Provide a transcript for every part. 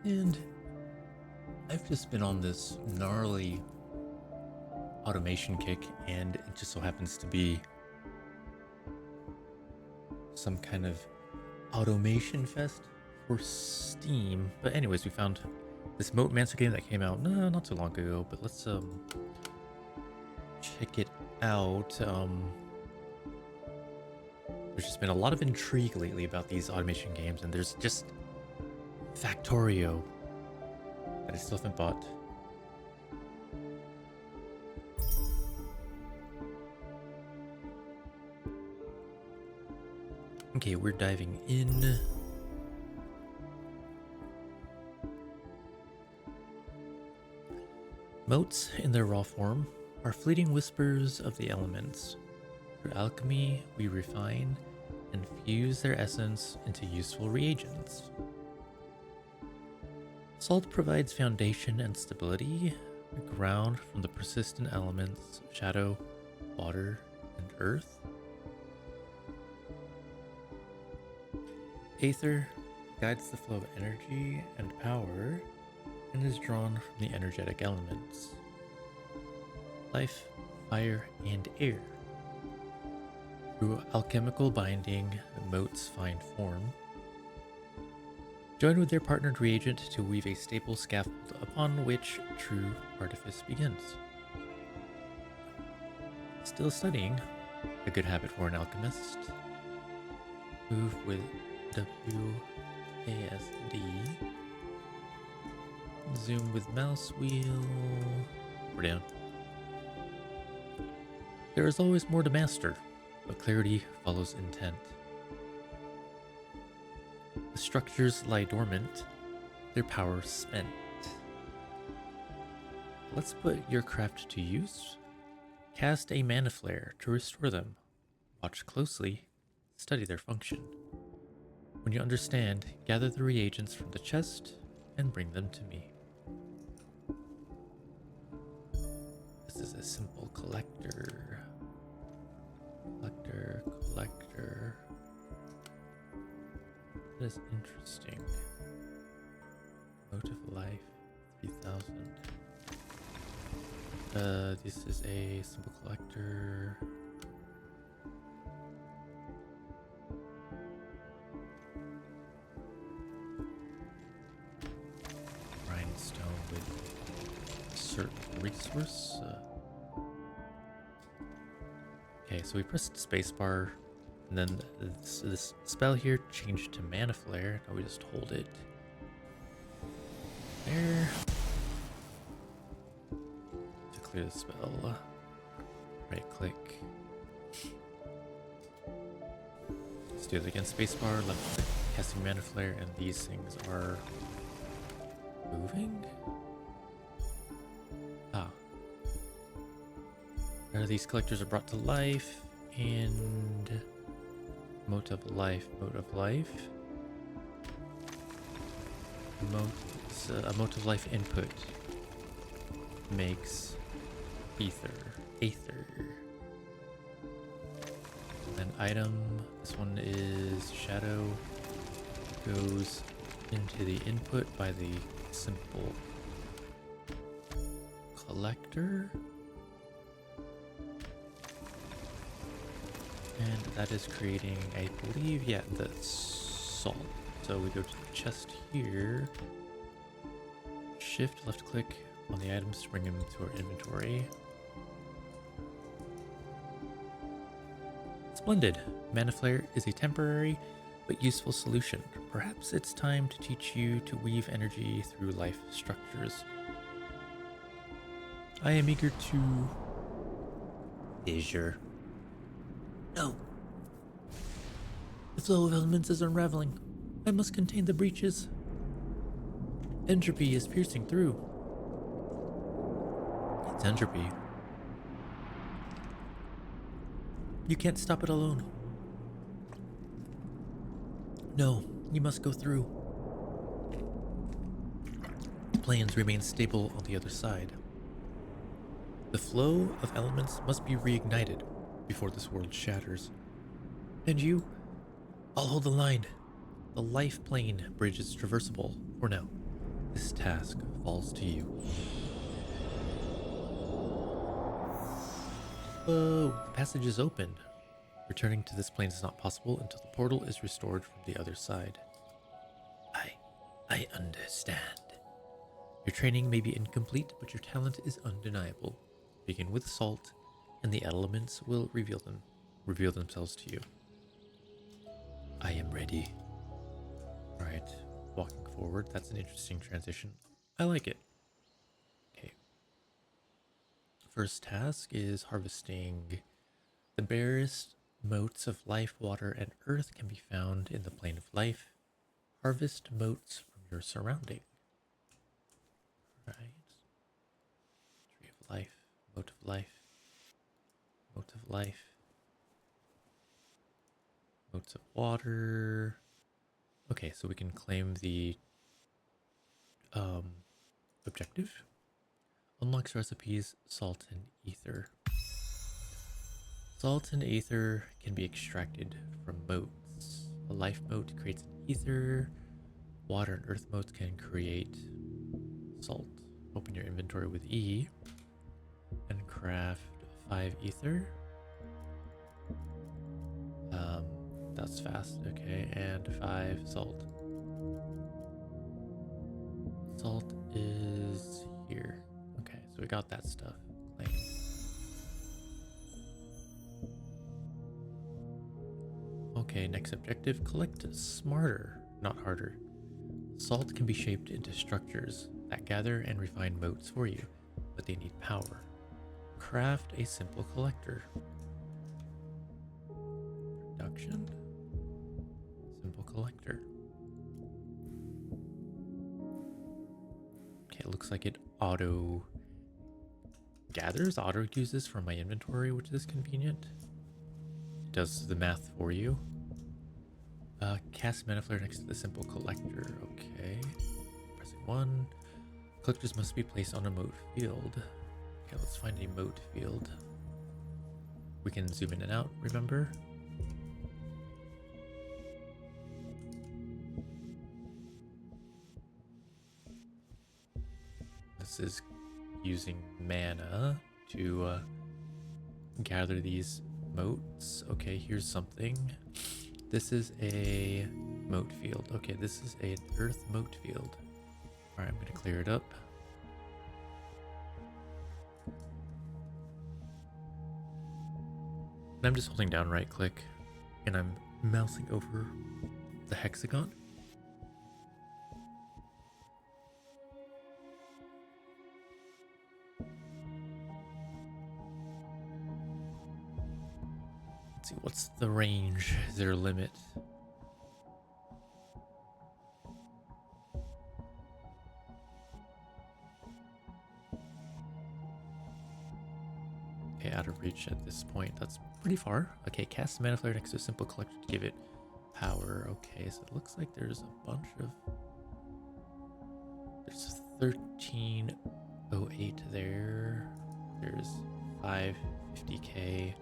And I've just been on this gnarly automation kick, and it just so happens to be some kind of automation fest for Steam. But anyways, we found this MoteMancer game that came out not too long ago, but let's check it out. There's just been a lot of intrigue lately about these automation games, and there's just Factorio that I still haven't bought. Okay, we're diving in. Motes, in their raw form, are fleeting whispers of the elements. Through alchemy, we refine and fuse their essence into useful reagents. Salt provides foundation and stability, ground from the persistent elements shadow, water, and earth. Aether guides the flow of energy and power and is drawn from the energetic elements. Life, fire, and air. Through alchemical binding, motes find form. Join with their partnered reagent to weave a stable scaffold upon which true artifice begins. Still studying, a good habit for an alchemist. Move with WASD. Zoom with mouse wheel. We're down. There is always more to master, but clarity follows intent. The structures lie dormant, their power spent. Let's put your craft to use. Cast a mana flare to restore them. Watch closely, study their function. When you understand, gather the reagents from the chest and bring them to me. This is a simple collector. Collector. That is interesting. Mote of life, 3000. This is a simple collector. Rhinestone with a certain resource. Okay, so we pressed spacebar, and then this spell here changed to mana flare. Now we just hold it there to clear the spell. Right click. Let's do it again. Spacebar, left click, casting mana flare, and these things are moving. These collectors are brought to life, and mote of life. A mote of life input makes ether. An item, this one is shadow, goes into the input by the simple collector. And that is creating, I believe, the salt. So we go to the chest here. Shift left click on the items to bring them to our inventory. Splendid. Mana flare is a temporary but useful solution. Perhaps it's time to teach you to weave energy through life structures. I am eager to fissure. No. The flow of elements is unraveling. I must contain the breaches. Entropy is piercing through. It's entropy. You can't stop it alone. No, you must go through. Plans remain stable on the other side. The flow of elements must be reignited before this world shatters. And you? I'll hold the line. The life plane bridge is traversable for now. This task falls to you. Oh, the passage is open. Returning to this plane is not possible until the portal is restored from the other side. I understand. Your training may be incomplete, but your talent is undeniable. Begin with salt, and the elements will reveal themselves to you. I am ready. Alright, walking forward. That's an interesting transition. I like it. Okay. First task is harvesting. The barest motes of life, water, and earth can be found in the plane of life. Harvest motes from your surrounding. Right. Tree of life, mote of life, mote of life, motes of water. Okay, so we can claim the objective. Unlocks recipes, salt and ether. Salt and ether can be extracted from motes. A life mote creates an ether. Water and earth motes can create salt. Open your inventory with E and craft 5 ether. That's fast, okay, and 5 salt. Salt is here. Okay, so we got that stuff. Claim. Okay, next objective, collect smarter, not harder. Salt can be shaped into structures that gather and refine motes for you, but they need power. Craft a simple collector. Production. Simple collector. Okay, it looks like it auto gathers, auto uses from my inventory, which is convenient. It does the math for you. Cast mana flare next to the simple collector. Okay. Pressing 1. Collectors must be placed on a mote field. Okay, let's find a mote field. We can zoom in and out, remember? This is using mana to gather these motes. Okay, here's something. This is a mote field. Okay, this is an earth mote field. Alright, I'm going to clear it up. And I'm just holding down right click and I'm mousing over the hexagon. Let's see, what's the range? Is there a limit? Okay, out of reach at this point. That's pretty far. Okay, cast mana flare next to a simple collector to give it power. Okay, so it looks like there's a bunch of... There's 1308 there. There's 550k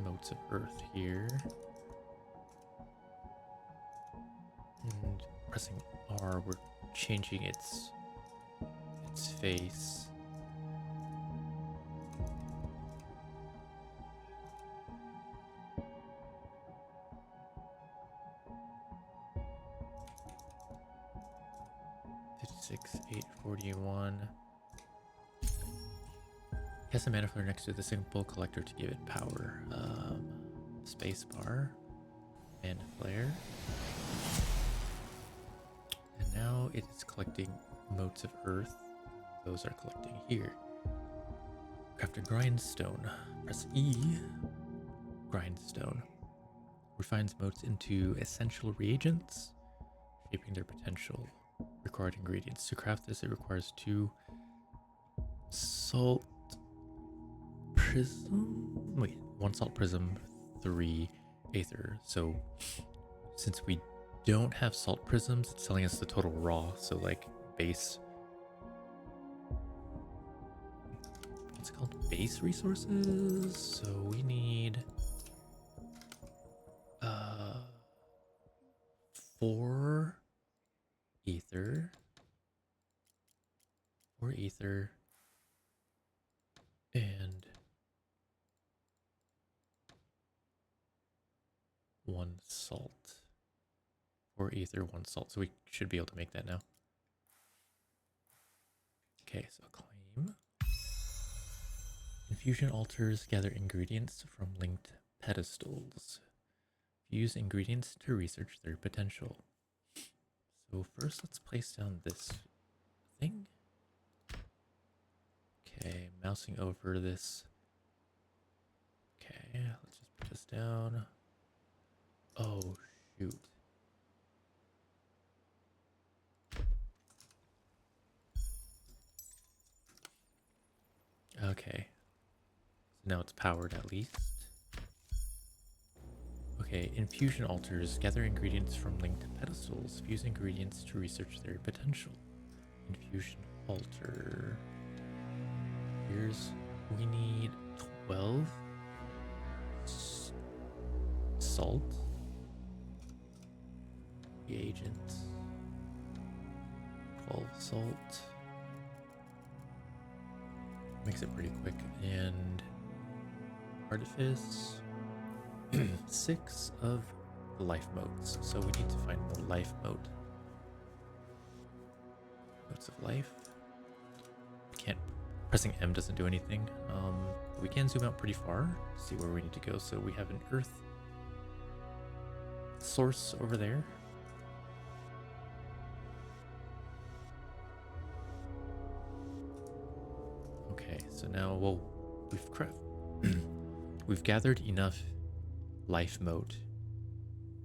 motes of earth here. And pressing R, we're changing its face. Six, 841. Cast a mana flare next to the simple collector to give it power. Space bar. Mana flare. And now it is collecting motes of earth. Those are collecting here. Craft a grindstone. Press E. Grindstone. Refines motes into essential reagents, shaping their potential. Required ingredients. To craft this, it requires 2 salt prism. Wait, 1 salt prism, 3 aether. So since we don't have salt prisms, it's telling us the total raw. So like base, what's it called? Base resources. So we need 4 ether. 4 ether, and 1 salt. 4 ether, 1 salt. So we should be able to make that now. Okay, so claim. Infusion altars gather ingredients from linked pedestals. Use ingredients to research their potential. So first let's place down this thing. Okay, mousing over this. Okay, let's just put this down. Oh, shoot. Okay. So now it's powered at least. Okay, infusion altars gather ingredients from linked pedestals. Fuse ingredients to research their potential. Infusion altar. We need 12 salt reagents. 12 salt. Makes it pretty quick. And artifice. 6 of life motes. So we need to find more life mote. Motes of life. Can't. Pressing M doesn't do anything. We can zoom out pretty far to see where we need to go. So we have an earth source over there. Okay, so now, well, we've gathered enough life mote,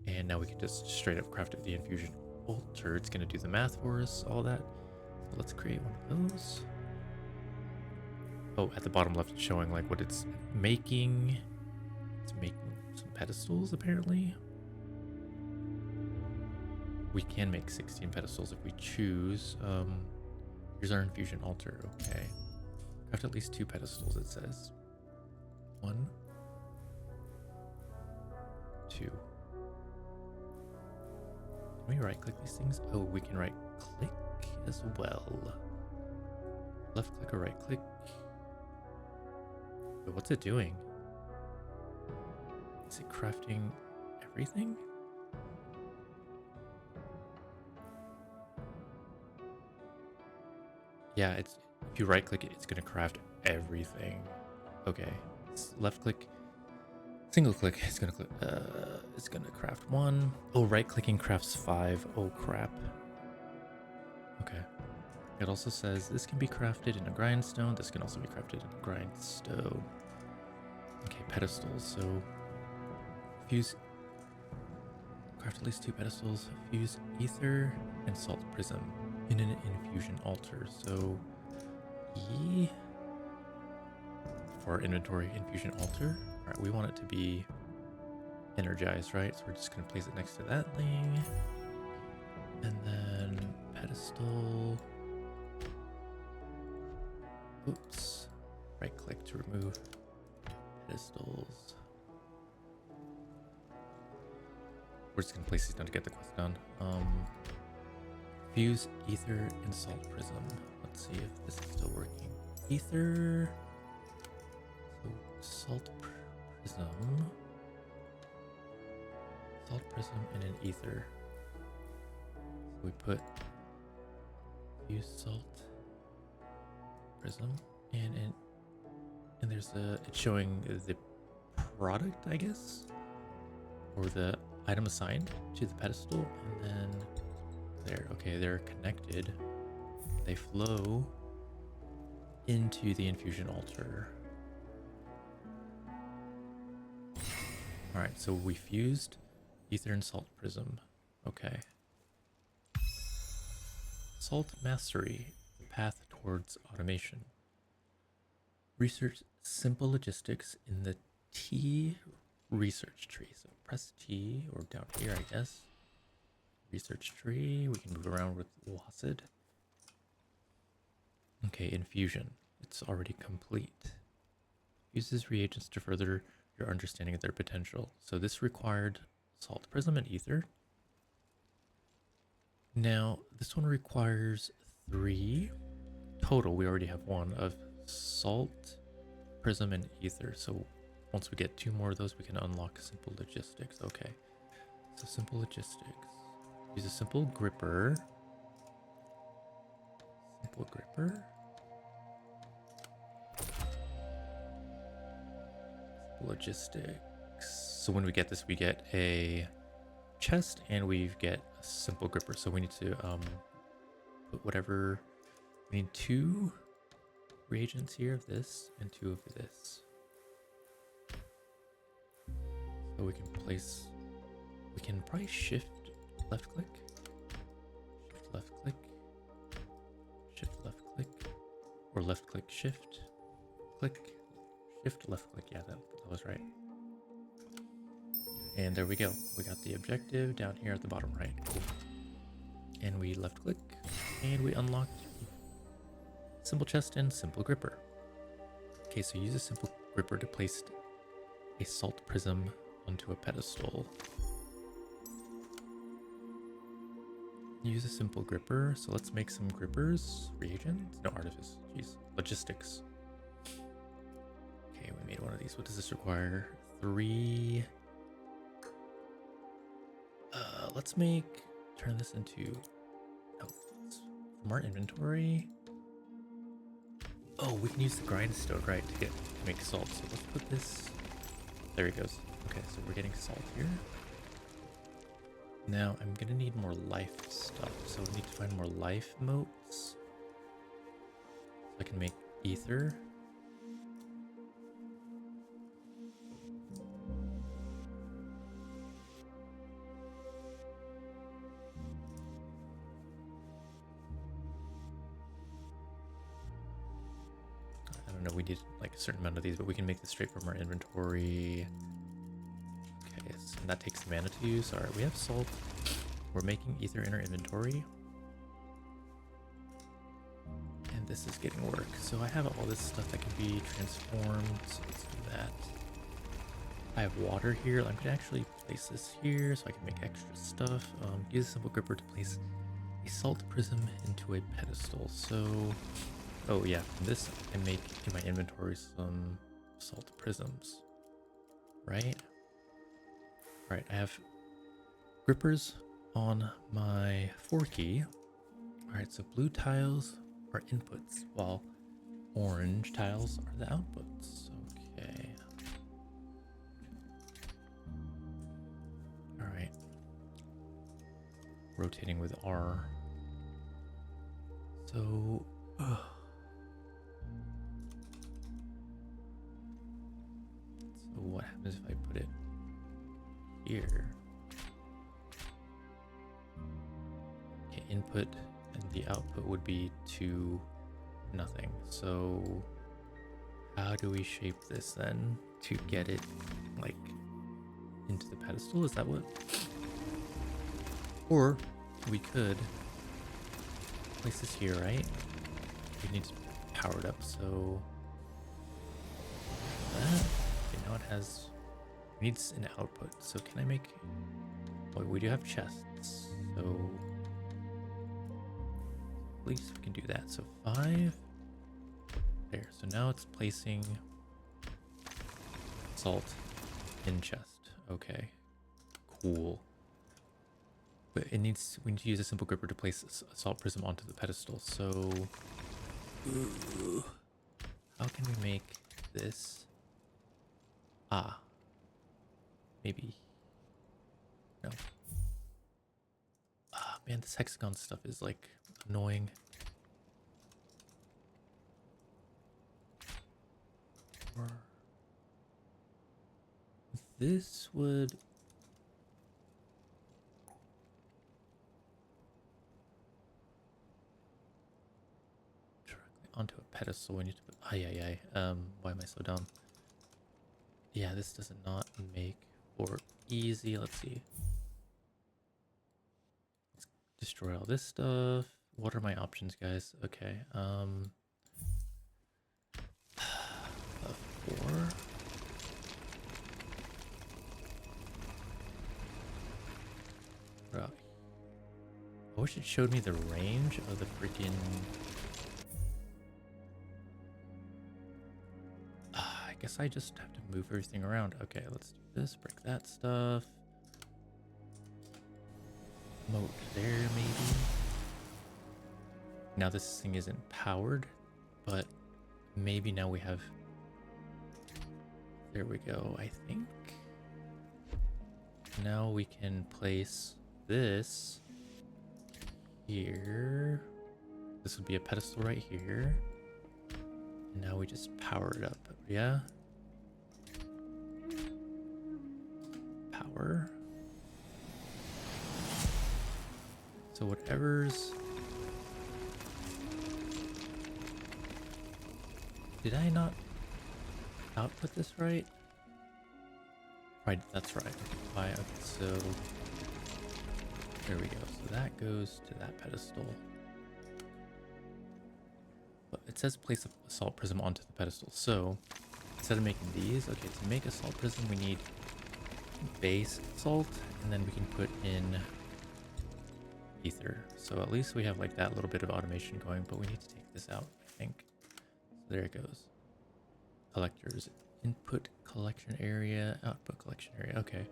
and now we can just straight up craft the infusion altar. It's gonna do the math for us, all that. So let's create one of those. Oh, at the bottom left, it's showing like what it's making. It's making some pedestals, apparently. We can make 16 pedestals if we choose. Here's our infusion altar. Okay. Craft at least 2 pedestals, it says. 1, 2. Can we right click these things? Oh, we can right click as well. Left click or right click. But what's it doing? Is it crafting everything? Yeah, it's if you right click it, it's gonna craft everything. Okay. Left click, single click, it's gonna craft 1. Oh, right clicking crafts 5. Oh crap. Okay. It also says this can be crafted in a grindstone. This can also be crafted in a grindstone. Okay, pedestals. So fuse, craft at least 2 pedestals. Fuse ether and salt prism in an infusion altar. So E for our inventory infusion altar. All right, we want it to be energized, right? So we're just gonna place it next to that thing, and then pedestal. Oops. Right click to remove pedestals. We're just gonna place these down to get the quest done. Fuse ether and salt prism. Let's see if this is still working. Ether. So salt prism. Salt prism and an ether. So we put fuse salt prism and there's it's showing the product, I guess, or the item assigned to the pedestal, and then there. Okay, they're connected. They flow into the infusion altar. All right, so we fused ether and salt prism. Okay. Salt mastery, the path towards automation. Research simple logistics in the T research tree. So press T, or down here, I guess. Research tree. We can move around with WASD. Okay, infusion. It's already complete. Uses reagents to further your understanding of their potential. So this required salt prism and ether. Now, this one requires 3 total, we already have one of salt, prism, and ether. So once we get 2 more of those, we can unlock simple logistics. Okay. So simple logistics. Use a simple gripper. Simple gripper. Simple logistics. So when we get this, we get a chest and we get a simple gripper. So we need to put whatever. We need 2 reagents here of this and 2 of this. So we can place. We can probably shift left click. Shift left click. Shift left click. Or left click shift. Click. Shift left click. Yeah, that was right. And there we go. We got the objective down here at the bottom right. Cool. And we left click. And we unlocked simple chest and simple gripper. Okay, so use a simple gripper to place a salt prism onto a pedestal. Use a simple gripper. So let's make some grippers. Reagents? No, artifice. Jeez. Logistics. Okay, we made one of these. What does this require? 3. Let's turn this into, from our inventory. Oh, we can use the grindstone, right, to make salt. So let's put this, there it goes. Okay, so we're getting salt here. Now I'm gonna need more life stuff. So we need to find more life motes. So I can make ether. We need like a certain amount of these, but we can make this straight from our inventory. Okay, so that takes mana to use. All right, we have salt. We're making ether in our inventory. And this is getting work. So I have all this stuff that can be transformed. So let's do that. I have water here. I'm gonna actually place this here so I can make extra stuff. Use a simple gripper to place a salt prism into a pedestal. So oh yeah, from this I make in my inventory some salt prisms, right? All right, I have grippers on my 4 key. All right, so blue tiles are inputs while orange tiles are the outputs. Okay. All right. Rotating with R. So, so what happens if I put it here? Okay, input and the output would be to nothing. So how do we shape this then to get it like into the pedestal? Is that what? Or we could place this here, right? We need to power it up, so that, okay, now it has, it needs an output. So can I make, well, we do have chests, so at least we can do that. So 5 there. So now it's placing salt in chest. Okay, cool. But it needs, we need to use a simple gripper to place a salt prism onto the pedestal. So how can we make this? Ah, maybe no. Ah, man, this hexagon stuff is like annoying. Or this would directly onto a pedestal. We need to put, why am I so dumb? Yeah, this does not make for easy. Let's see. Let's destroy all this stuff. What are my options, guys? Okay, 4. Bro, I wish it showed me the range of the freaking I guess I just have to move everything around. Okay, let's do this, break that stuff. Mote there, maybe. Now this thing isn't powered, but maybe now we have... There we go, I think. Now we can place this here. This would be a pedestal right here. And now we just power it up, yeah? Power. So whatever's... Did I not output this right? Right, that's right. Okay, so there we go. So that goes to that pedestal. But it says place a salt prism onto the pedestal. So instead of making these, okay, to make a salt prism we need base salt, and then we can put in ether. So at least we have like that little bit of automation going, but we need to take this out, I think. So there it goes. Collectors, input collection area, output collection area. Okay.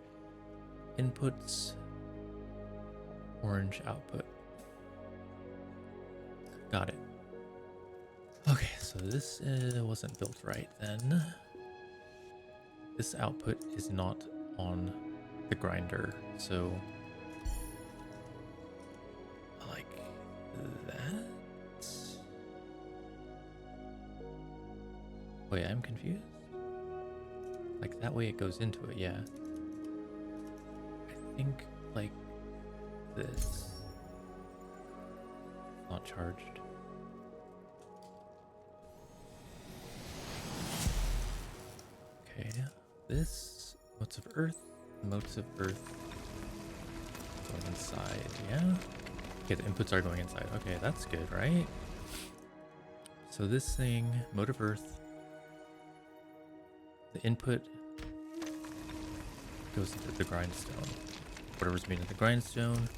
Inputs, orange output. Got it. Okay, so this wasn't built right then. This output is not on the grinder, so like that. Wait, I'm confused. Like that way it goes into it, yeah. I think like this. Not charged. Okay, this motes of earth, motes of earth going inside, yeah? Okay, the inputs are going inside. Okay, that's good, right? So this thing, mote of earth, the input goes into the grindstone. Whatever's made in the grindstone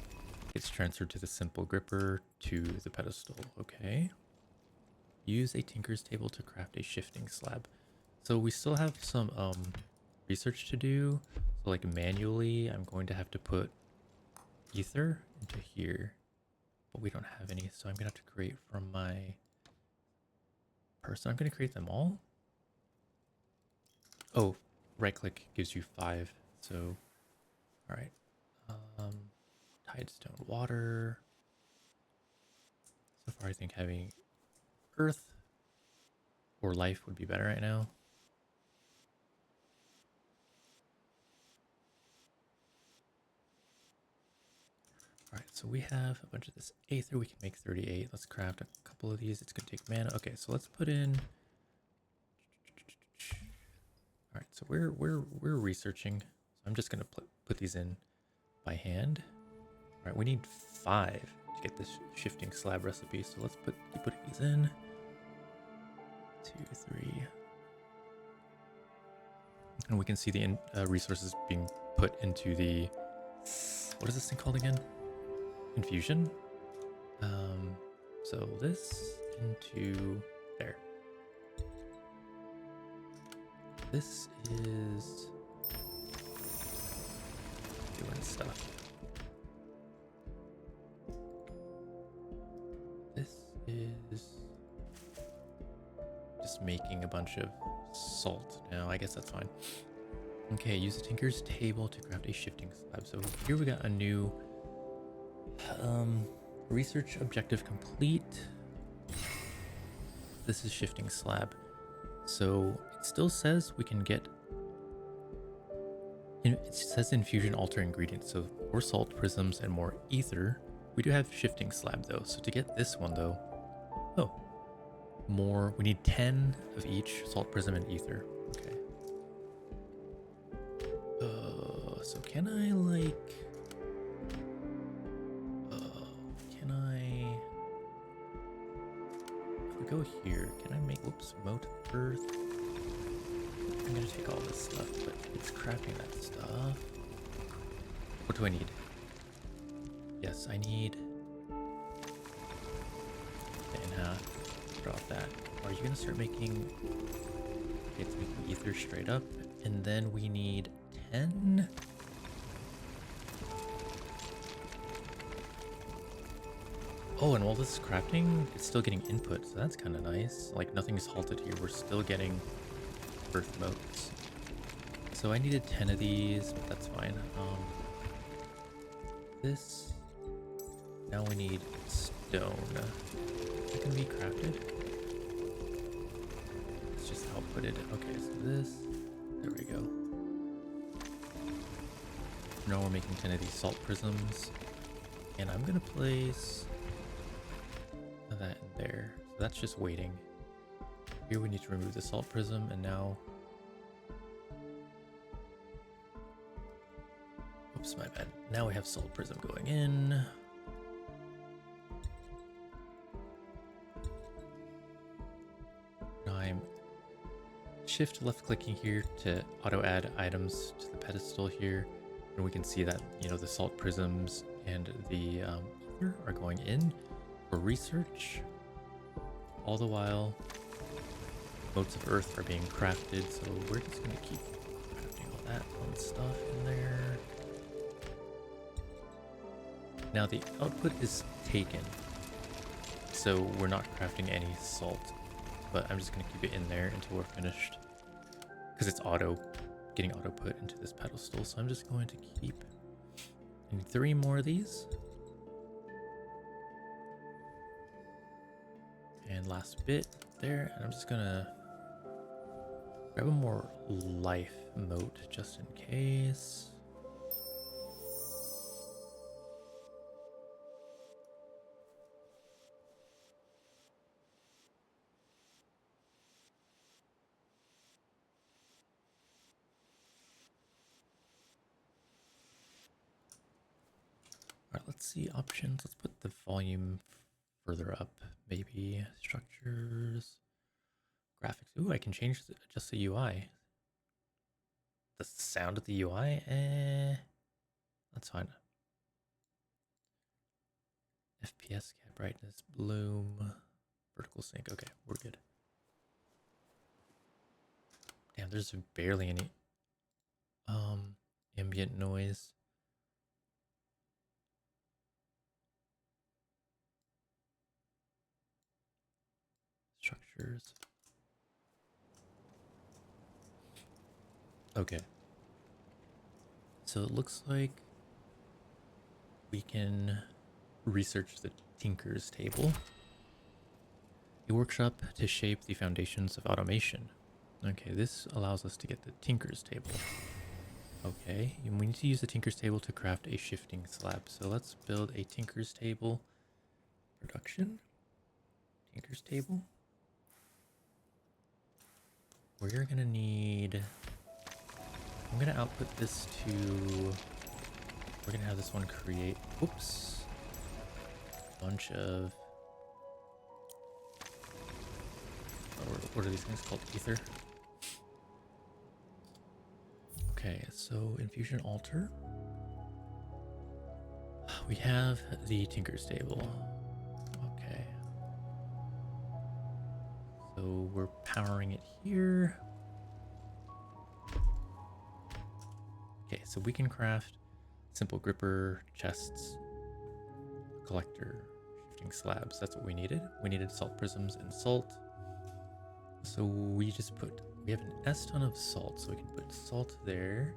gets transferred to the simple gripper to the pedestal. Okay. Use a tinker's table to craft a shifting slab. So we still have some research to do. So like manually, I'm going to have to put ether into here, but we don't have any. So I'm gonna have to create from my person. I'm gonna create them all. Oh, right click gives you 5. So, all right. Tidestone water. So far, I think having earth or life would be better right now. All right, so we have a bunch of this aether. We can make 38. Let's craft a couple of these. It's gonna take mana. Okay, so let's put in. All right, so we're researching. So I'm just gonna put these in by hand. All right, we need 5 to get this shifting slab recipe. So let's keep putting these in. 2, 3, and we can see the resources being put into the, what is this thing called again? Infusion. So this into there. This is doing stuff. This is just making a bunch of salt. Now, I guess that's fine. Okay, use the tinker's table to craft a shifting slab. So here we got a new research objective complete. This is shifting slab. So it still says we can get, it says infusion alter ingredients. So more salt prisms and more ether. We do have shifting slab though. So to get this one though, oh, more, we need 10 of each salt prism and ether. Okay. So can I like, can I, if we go here, can I make, whoops, mote earth? I'm gonna take all this stuff, but it's crafting that stuff. What do I need? Yes, I need it in half. Drop that. Are you gonna start making Okay, it's making ether straight up. And then we need 10. Oh, and while this is crafting, it's still getting input, so that's kind of nice. Like, nothing is halted here. We're still getting earth motes. So I needed 10 of these, but that's fine. This. Now we need stone. That can be crafted. It's just outputted. Okay, so this. There we go. Now we're making 10 of these salt prisms. And I'm going to place that in there. So that's just waiting. Here we need to remove the salt prism, and now... Oops, my bad. Now we have salt prism going in. Now I'm shift left clicking here to auto add items to the pedestal here. And we can see that, you know, the salt prisms and the ether are going in for research. All the while, motes of earth are being crafted. So we're just going to keep crafting all that fun stuff in there. Now the output is taken, so we're not crafting any salt, but I'm just going to keep it in there until we're finished, because it's getting auto put into this pedestal. So I'm just going to keep, I need 3 more of these. And last bit there, and I'm just going to grab a more life mote just in case. Alright, let's see options. Let's put the volume further up. Maybe structures, graphics. Ooh, I can change just the UI. The sound of the UI? That's fine. FPS, cap brightness, bloom, vertical sync. Okay, we're good. Damn, there's barely any ambient noise. Structures. Okay. So it looks like we can research the Tinker's table. A workshop to shape the foundations of automation. Okay, this allows us to get the Tinker's table. Okay, and we need to use the Tinker's table to craft a shifting slab. So let's build a Tinker's table. Production. Tinker's table. We're gonna need... I'm gonna output this to... We're gonna have this one create... Oops. A bunch of... What are these things called? Ether? Okay, so infusion altar. We have the Tinker's table. Okay. So we're powering it here. Okay, so we can craft simple gripper, chests, collector, shifting slabs. That's what we needed. We needed salt prisms and salt. So we have an S ton of salt, so we can put salt there.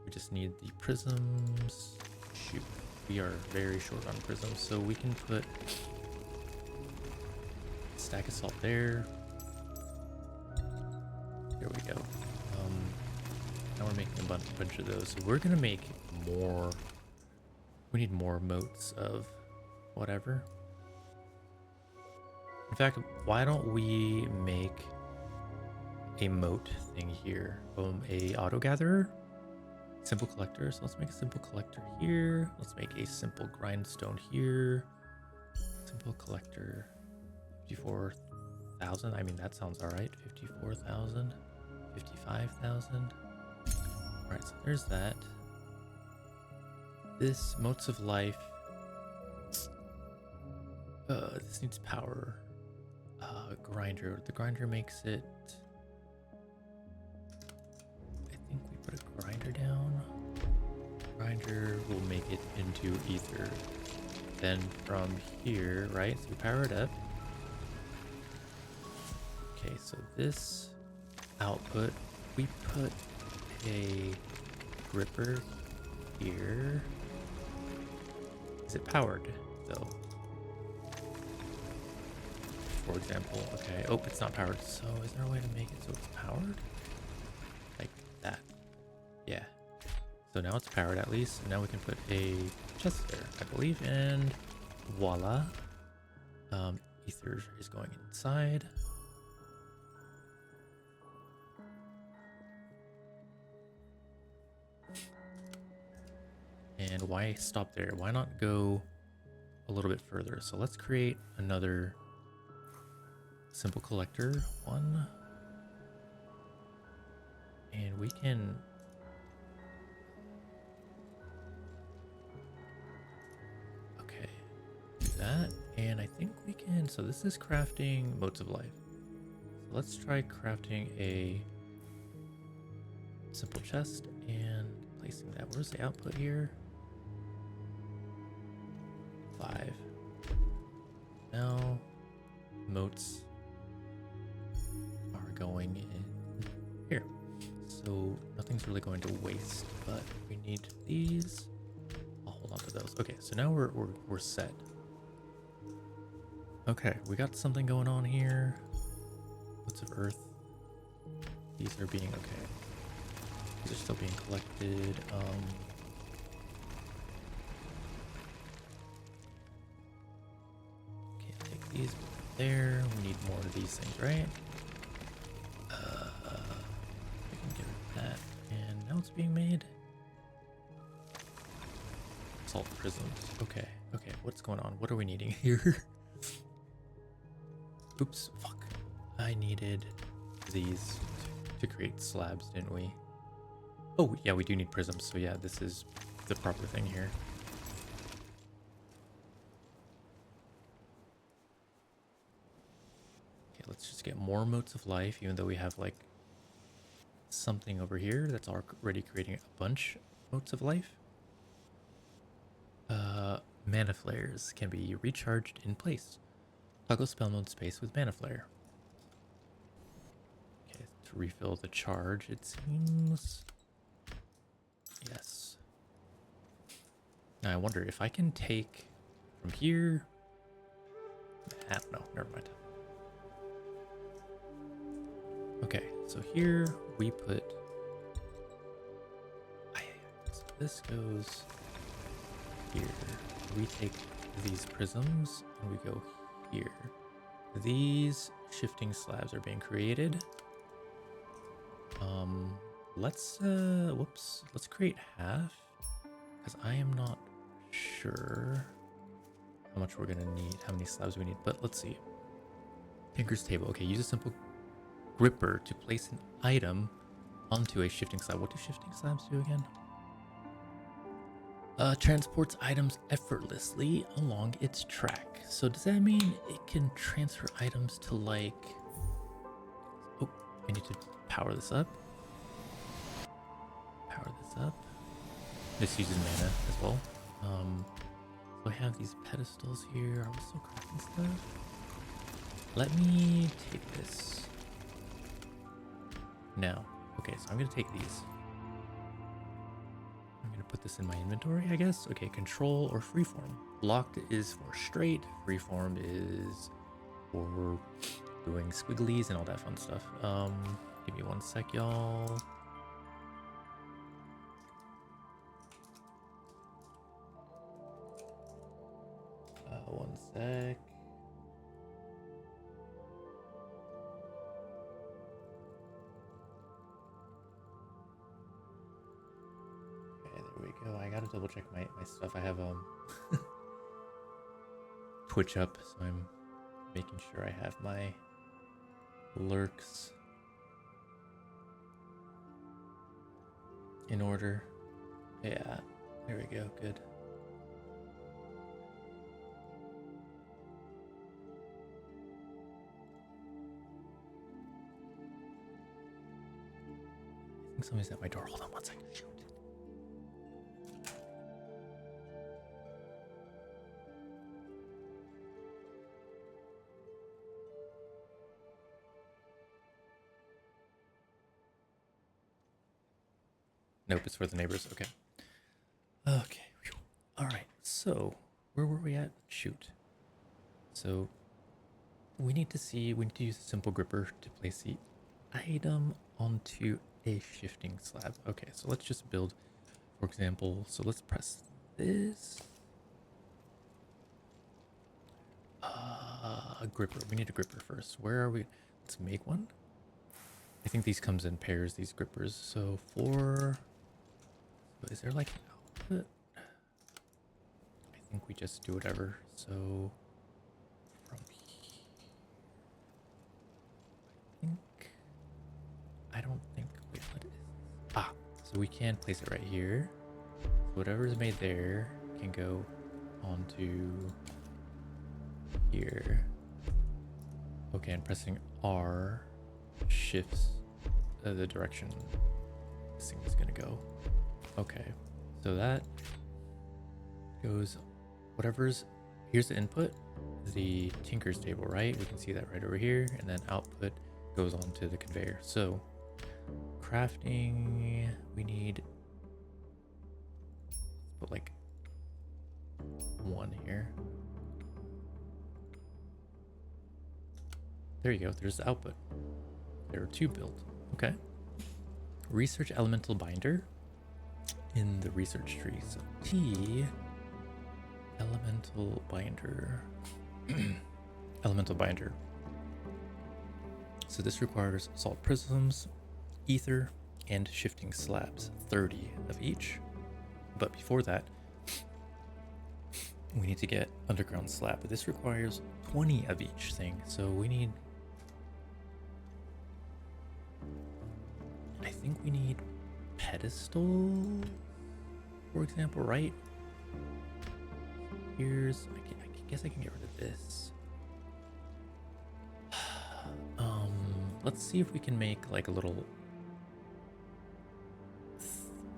We just need the prisms. Shoot, we are very short on prisms, so we can put a stack of salt there. There we go. Now we're making a bunch of those. So we're gonna make more. We need more motes of whatever. In fact, why don't we make a mote thing here? A auto gatherer, simple collector. So let's make a simple collector here. Let's make a simple grindstone here. Simple collector, 54,000. I mean, that sounds all right. 54,000, 55,000. All right, so there's that. This motes of life. This needs power. Grinder. The grinder makes it grinder down. Grinder will make it into ether. Then from here, right? So we power it up. Okay, so this output, we put a gripper here. Is it powered though? For example, okay. Oh, it's not powered. So is there a way to make it so it's powered? Like that. Yeah. So now it's powered at least. And now we can put a chest there, I believe, and voila. Ether is going inside. And why stop there? Why not go a little bit further? So let's create another simple collector one. And we can... Okay, do that. And I think we can... So this is crafting motes of life. So let's try crafting a simple chest and placing that. Where's the output here? 5. Now motes are going in here. So nothing's really going to waste, but we need these. I'll hold on to those. Okay, so now we're set. Okay, we got something going on here. Motes of earth. These are being okay. These are still being collected. These there. We need more of these things, right? We can get rid of that. And now it's being made. Salt prisms. Okay. Okay. What's going on? What are we needing here? Oops. Fuck. I needed these to create slabs, didn't we? Oh, yeah, we do need prisms. So yeah, this is the proper thing here. Let's just get more motes of life, even though we have like something over here that's already creating a bunch of motes of life. Mana flares can be recharged in place. Toggle spell mode space with mana flare. Okay, to refill the charge, it seems. Yes. Now I wonder if I can take from here. I don't know, never mind. Okay, so here we put, so this goes here. We take these prisms and we go here. These shifting slabs are being created. Let's create half, because I am not sure how much we're gonna need, how many slabs we need, but let's see. Tinker's table. Okay, use a simple gripper to place an item onto a shifting slab. What do shifting slabs do again? Transports items effortlessly along its track. So does that mean it can transfer items to like... Oh, I need to power this up. Power this up. This uses mana as well. So I have these pedestals here. Are we still crafting stuff? Let me take this. Now, okay, so I'm gonna take these. I'm gonna put this in my inventory, I guess. Okay, control or freeform. Locked is for straight, freeform is for doing squigglies and all that fun stuff. Give me one sec, y'all. One sec. Go. I gotta double check my stuff. I have Twitch up, so I'm making sure I have my lurks in order. Yeah, there we go, good. I think somebody's at my door. Hold on one second. Shoot. Nope, it's for the neighbors. Okay. Okay. Whew. All right. So, where were we at? Shoot. So, we need to use a simple gripper to place the item onto a shifting slab. Okay, so let's just build, for example, so let's press this. A gripper. We need a gripper first. Where are we? Let's make one. I think these comes in pairs, these grippers. So is there like an output? I think we just do whatever. So from here, I don't think, wait, what is this? Ah, so we can place it right here. So whatever is made there can go onto here. Okay, and pressing R shifts the direction this thing is gonna go. Okay, so that goes, whatever's, here's the input, the tinker's table, right? We can see that right over here, and then output goes onto the conveyor. So crafting, we need, let's put like one here. There you go, there's the output. There are two built. Okay. Research elemental binder in the research tree. So T elemental binder. Elemental binder. So this requires salt prisms, ether, and shifting slabs, 30 of each. But before that, we need to get underground slab. But this requires 20 of each thing. So we need, I think we need pedestal, for example, right? Here's, I guess I can get rid of this. Let's see if we can make like a little,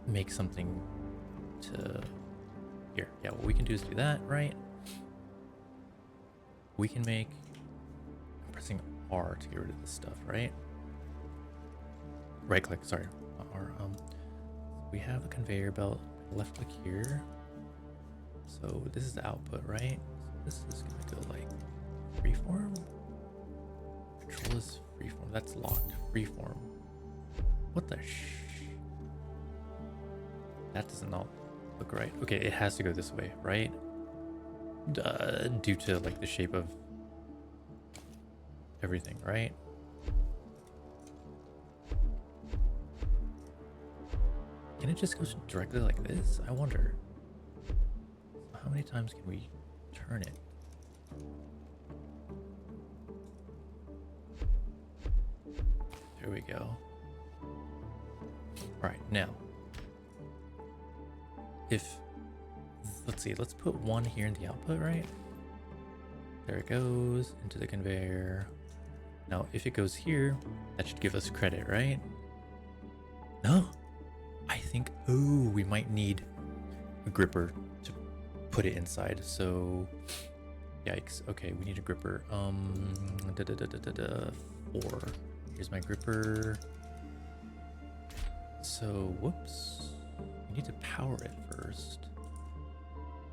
make something to, here. Yeah, what we can do is do that, right? We can make, I'm pressing R to get rid of this stuff, right? Right click, sorry, not R. We have a conveyor belt, left click here. So this is the output, right? So this is gonna go like freeform. Control is freeform, that's locked, freeform. What the that does not look right. Okay, it has to go this way, right? Due to like the shape of everything, right? Can it just go directly like this? I wonder. How many times can we turn it? There we go. All right, now, if, let's see, let's put one here in the output, right? There it goes into the conveyor. Now, if it goes here, that should give us credit, right? No, I think, oh, we might need a gripper to put it inside. So, yikes. Okay, we need a gripper. 4. Here's my gripper. So, whoops. We need to power it first.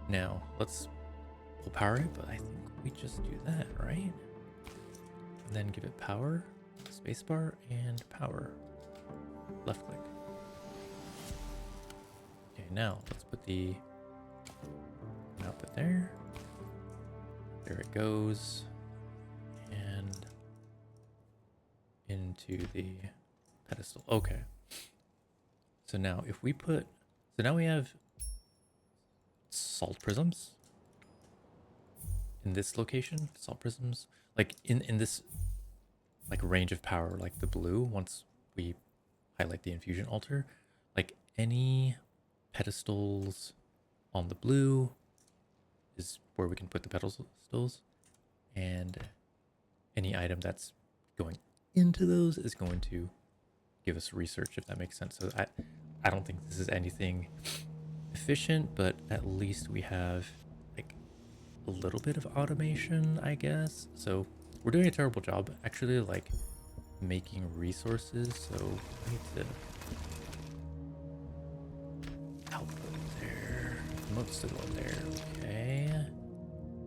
Now, we'll power it, but I think we just do that, right? And then give it power, spacebar, and power. Left click. Okay, now let's put the output there. There it goes. And into the pedestal. Okay. So now if we put, so now we have salt prisms in this location, salt prisms, like in this like range of power, like the blue, once we highlight the infusion altar, like any pedestals on the blue is where we can put the pedestals, and any item that's going into those is going to give us research, if that makes sense. So I don't think this is anything efficient, but at least we have like a little bit of automation, I guess. So we're doing a terrible job actually, like making resources. So we need to output there. Motes to go in there. Okay.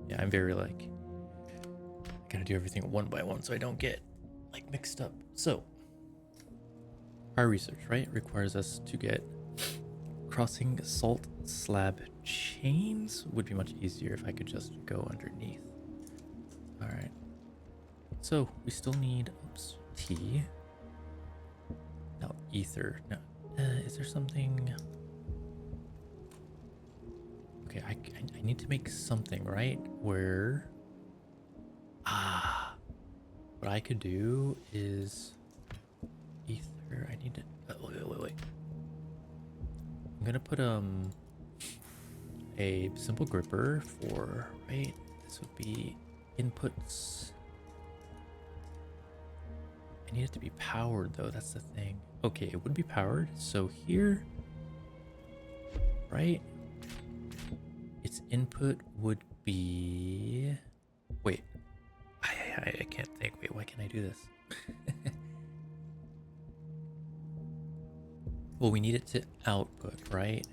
Yeah, I'm very like, I gotta do everything one by one so I don't get like mixed up. So our research, right, requires us to get crossing salt slab chains. Would be much easier if I could just go underneath. All right. So we still need tea. Now ether. No, is there something? Okay, I need to make something, right? Where what I could do is ether. I need to. Wait. I'm gonna put a simple gripper for, right? This would be inputs. I need it to be powered though, that's the thing. Okay, it would be powered. So here, right? Its input would be, wait, I can't think. Wait, why can't I do this? Well, we need it to output, right?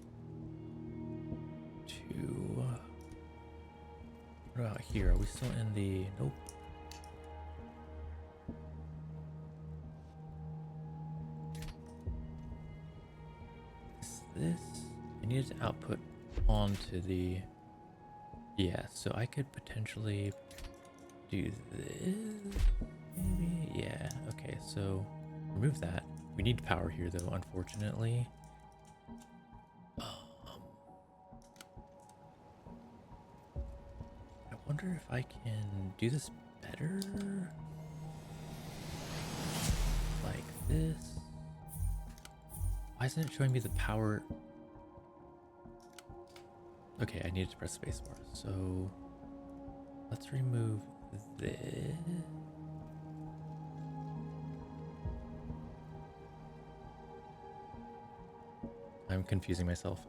To, what about here? Are we still in the, nope. This, I need it to output onto the, yeah, so I could potentially do this, maybe, yeah, okay, so remove that. We need power here though, unfortunately. I wonder if I can do this better, like this. Why isn't it showing me the power? Okay, I needed to press spacebar. So let's remove this. I'm confusing myself.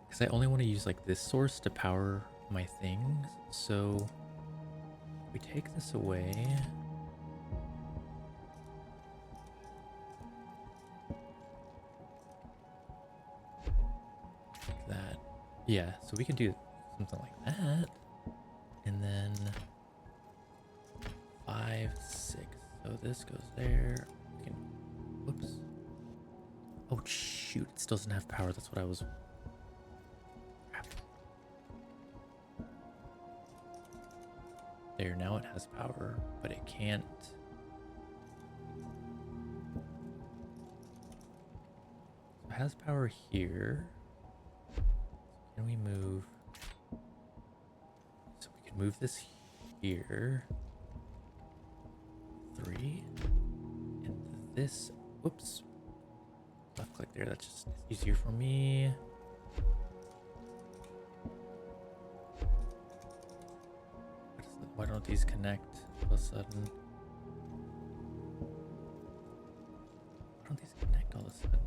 Because I only want to use like this source to power my things. So we take this away. That, yeah, so we can do something like that, and then 5 6, so this goes there. We can, whoops, oh shoot, it still doesn't have power. That's what I was, crap. There, now it has power, but it can't. So it has power here. Can we move? So we can move this here. 3. And this, whoops. Left click there, that's just easier for me. Why don't these connect all of a sudden? Why don't these connect all of a sudden?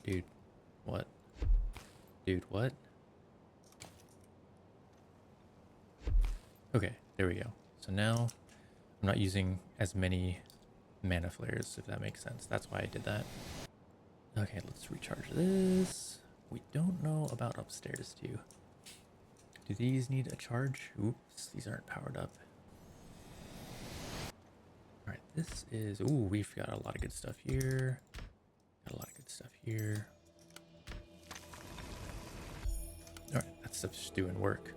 Dude, what? Dude, what? Okay, there we go. So now I'm not using as many mana flares, if that makes sense. That's why I did that. Okay, let's recharge this. We don't know about upstairs, too. Do these need a charge? Oops, these aren't powered up. All right, this is, ooh, we've got a lot of good stuff here. Got a lot of good stuff here. All right, that stuff's just doing work.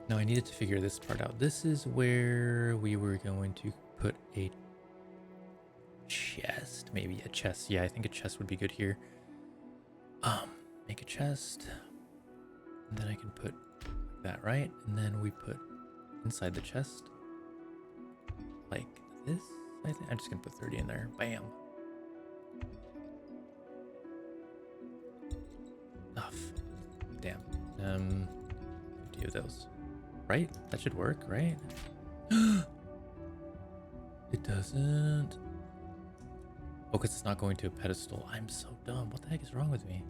Now I needed to figure this part out. This is where we were going to put a chest, maybe a chest. Yeah, I think a chest would be good here. Make a chest, and then I can put that, right? And then we put inside the chest like this. I think I'm just gonna put 30 in there. Bam. 50 of those. Right? That should work, right? It doesn't. Oh, because it's not going to a pedestal. I'm so dumb. What the heck is wrong with me?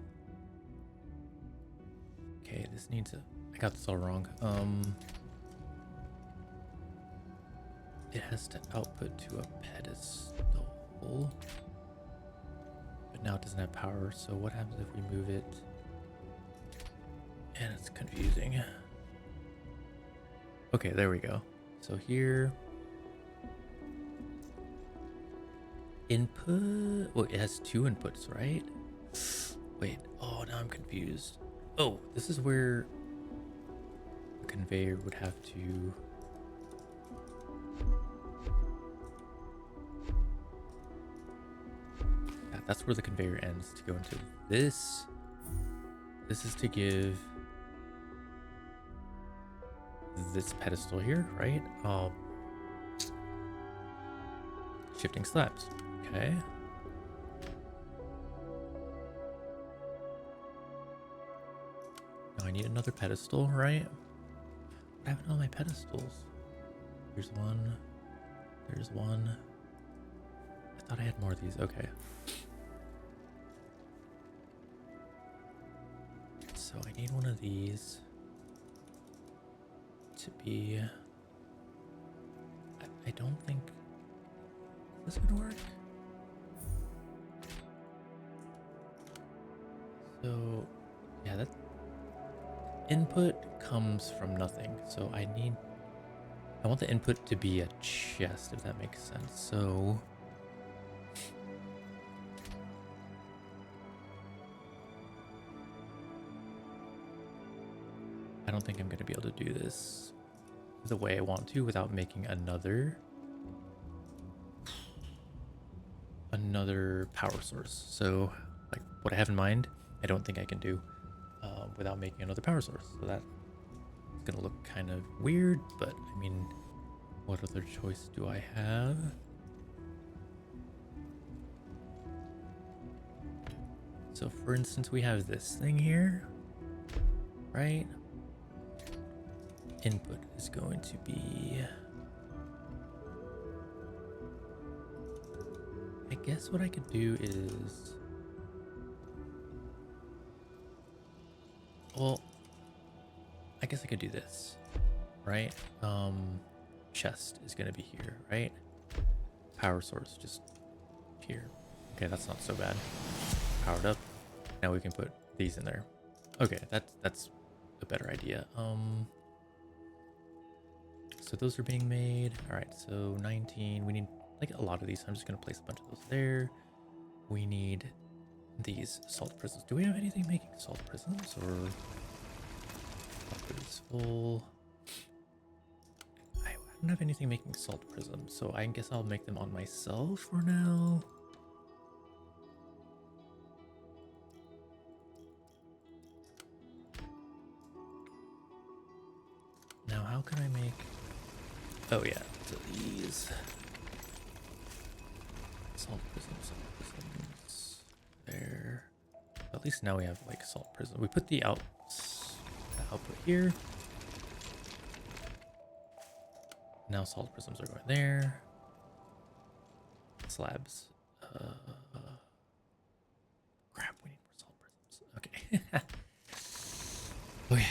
Okay, this needs a... I got this all wrong. It has to output to a pedestal. But now it doesn't have power, so what happens if we move it? And it's confusing. Okay, there we go. So here... Input... Well, it has 2 inputs, right? Wait, oh, now I'm confused. Oh, this is where the conveyor would have to... Yeah, that's where the conveyor ends to go into this. This is to give this pedestal here, right? Shifting slabs. Okay. Now I need another pedestal, right? What happened to all my pedestals? Here's one. There's one. I thought I had more of these. Okay. So I need one of these to be... I don't think... Is this gonna work? So, yeah, that input comes from nothing. So I want the input to be a chest, if that makes sense. So I don't think I'm gonna be able to do this the way I want to without making another power source. So like what I have in mind, I don't think I can do without making another power source. So that's gonna look kind of weird, but I mean, what other choice do I have? So for instance, we have this thing here, right? Input is going to be... I guess what I could do is... Well, I guess I could do this, right? Chest is going to be here, right? Power source just here. Okay, that's not so bad. Powered up. Now we can put these in there. Okay, that's a better idea. So those are being made. All right, so 19. We need like a lot of these. I'm just going to place a bunch of those there. We need these salt prisms. Do we have anything making salt prisms, or is full? I don't have anything making salt prisms, so I guess I'll make them on myself for now. Now, how can I make... Oh yeah, so these salt prisms there. At least now we have like salt prism. We put the output here. Now salt prisms are going there. Slabs. Crap, we need more salt prisms. Okay. Okay.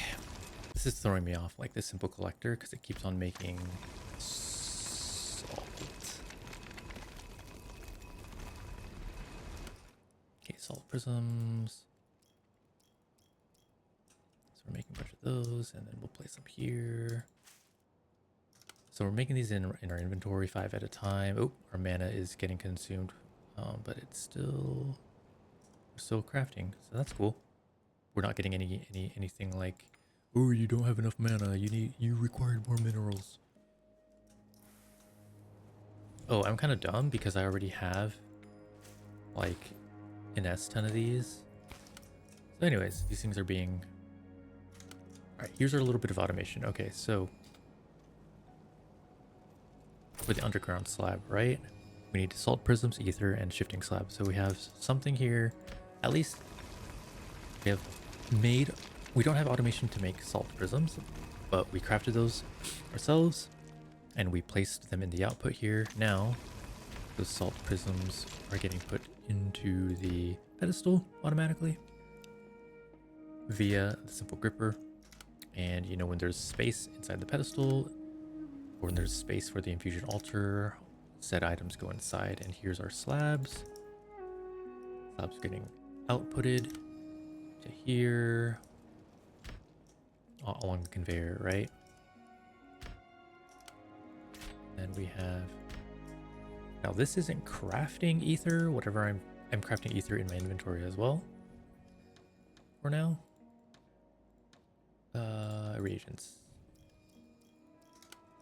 This is throwing me off, like this simple collector, because it keeps on making salt. Okay, salt prisms. So we're making a bunch of those, and then we'll place them here. So we're making these in our inventory 5 at a time. Oh, our mana is getting consumed, but it's still... We're still crafting, so that's cool. We're not getting anything like, oh, you don't have enough mana. You required more minerals. Oh, I'm kind of dumb because I already have like an S-ton of these. So anyways, these things are being... All right, here's our little bit of automation. Okay, so for the underground slab, right? We need salt prisms, ether, and shifting slabs. So we have something here. At least we have made We don't have automation to make salt prisms, but we crafted those ourselves and we placed them in the output here. Now those salt prisms are getting put into the pedestal automatically via the simple gripper. And you know, when there's space inside the pedestal, or when there's space for the infusion altar, said items go inside. And here's our slabs. Slabs getting outputted to here along the conveyor, right? Then we have, now this isn't crafting ether, whatever I'm crafting ether in my inventory as well for now. Reagents.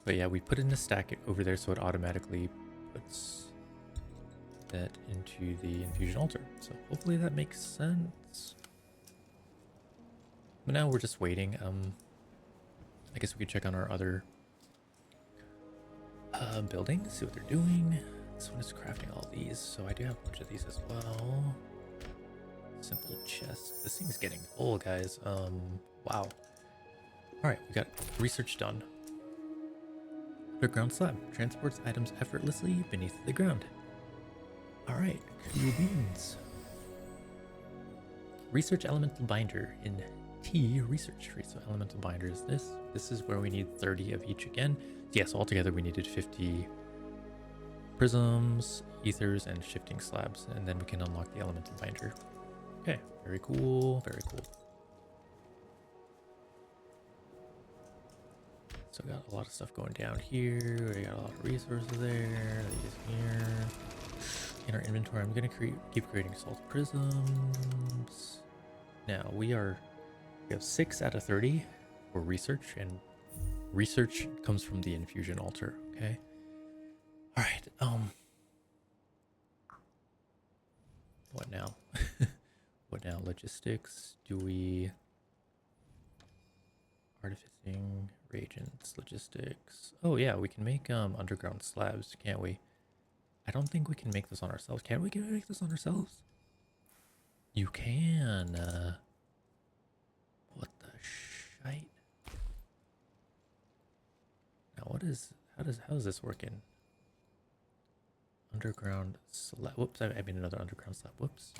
But yeah, we put it in a stack over there so it automatically puts that into the infusion altar. So hopefully that makes sense. But now we're just waiting. I guess we could check on our other buildings, see what they're doing. This one is crafting all these, so I do have a bunch of these as well. Simple chest. This thing's getting full, guys. Wow. Alright, we got research done. Underground slab transports items effortlessly beneath the ground. Alright, cool beans. Research elemental binder in T research tree. So elemental binder is this. This is where we need 30 of each again. Yes, altogether we needed 50 prisms, ethers, and shifting slabs, and then we can unlock the elemental binder. Okay, very cool, very cool. So got a lot of stuff going down here. We got a lot of resources there. These here. In our inventory, I'm gonna keep creating salt prisms. Now we have 6 out of 30 for research, and research comes from the infusion altar. Okay. All right. What now? What now? Logistics. Do we? Artificing, reagents, logistics. Oh yeah, we can make underground slabs, can't we? I don't think we can make this on ourselves. Can we make this on ourselves? You can. What the shite? Now what is? How is this working? Underground slab. Whoops! I made another underground slab. Whoops.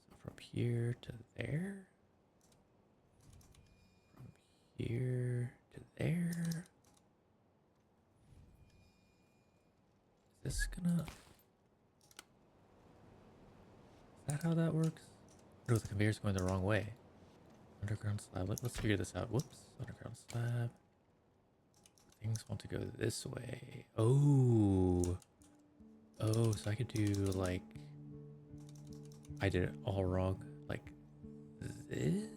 So from here to there. Here to there. Is this gonna? Is that how that works? No, the conveyor's going the wrong way. Underground slab. Let's figure this out. Whoops. Underground slab. Things want to go this way. Oh. Oh, so I could do like. I did it all wrong. Like this.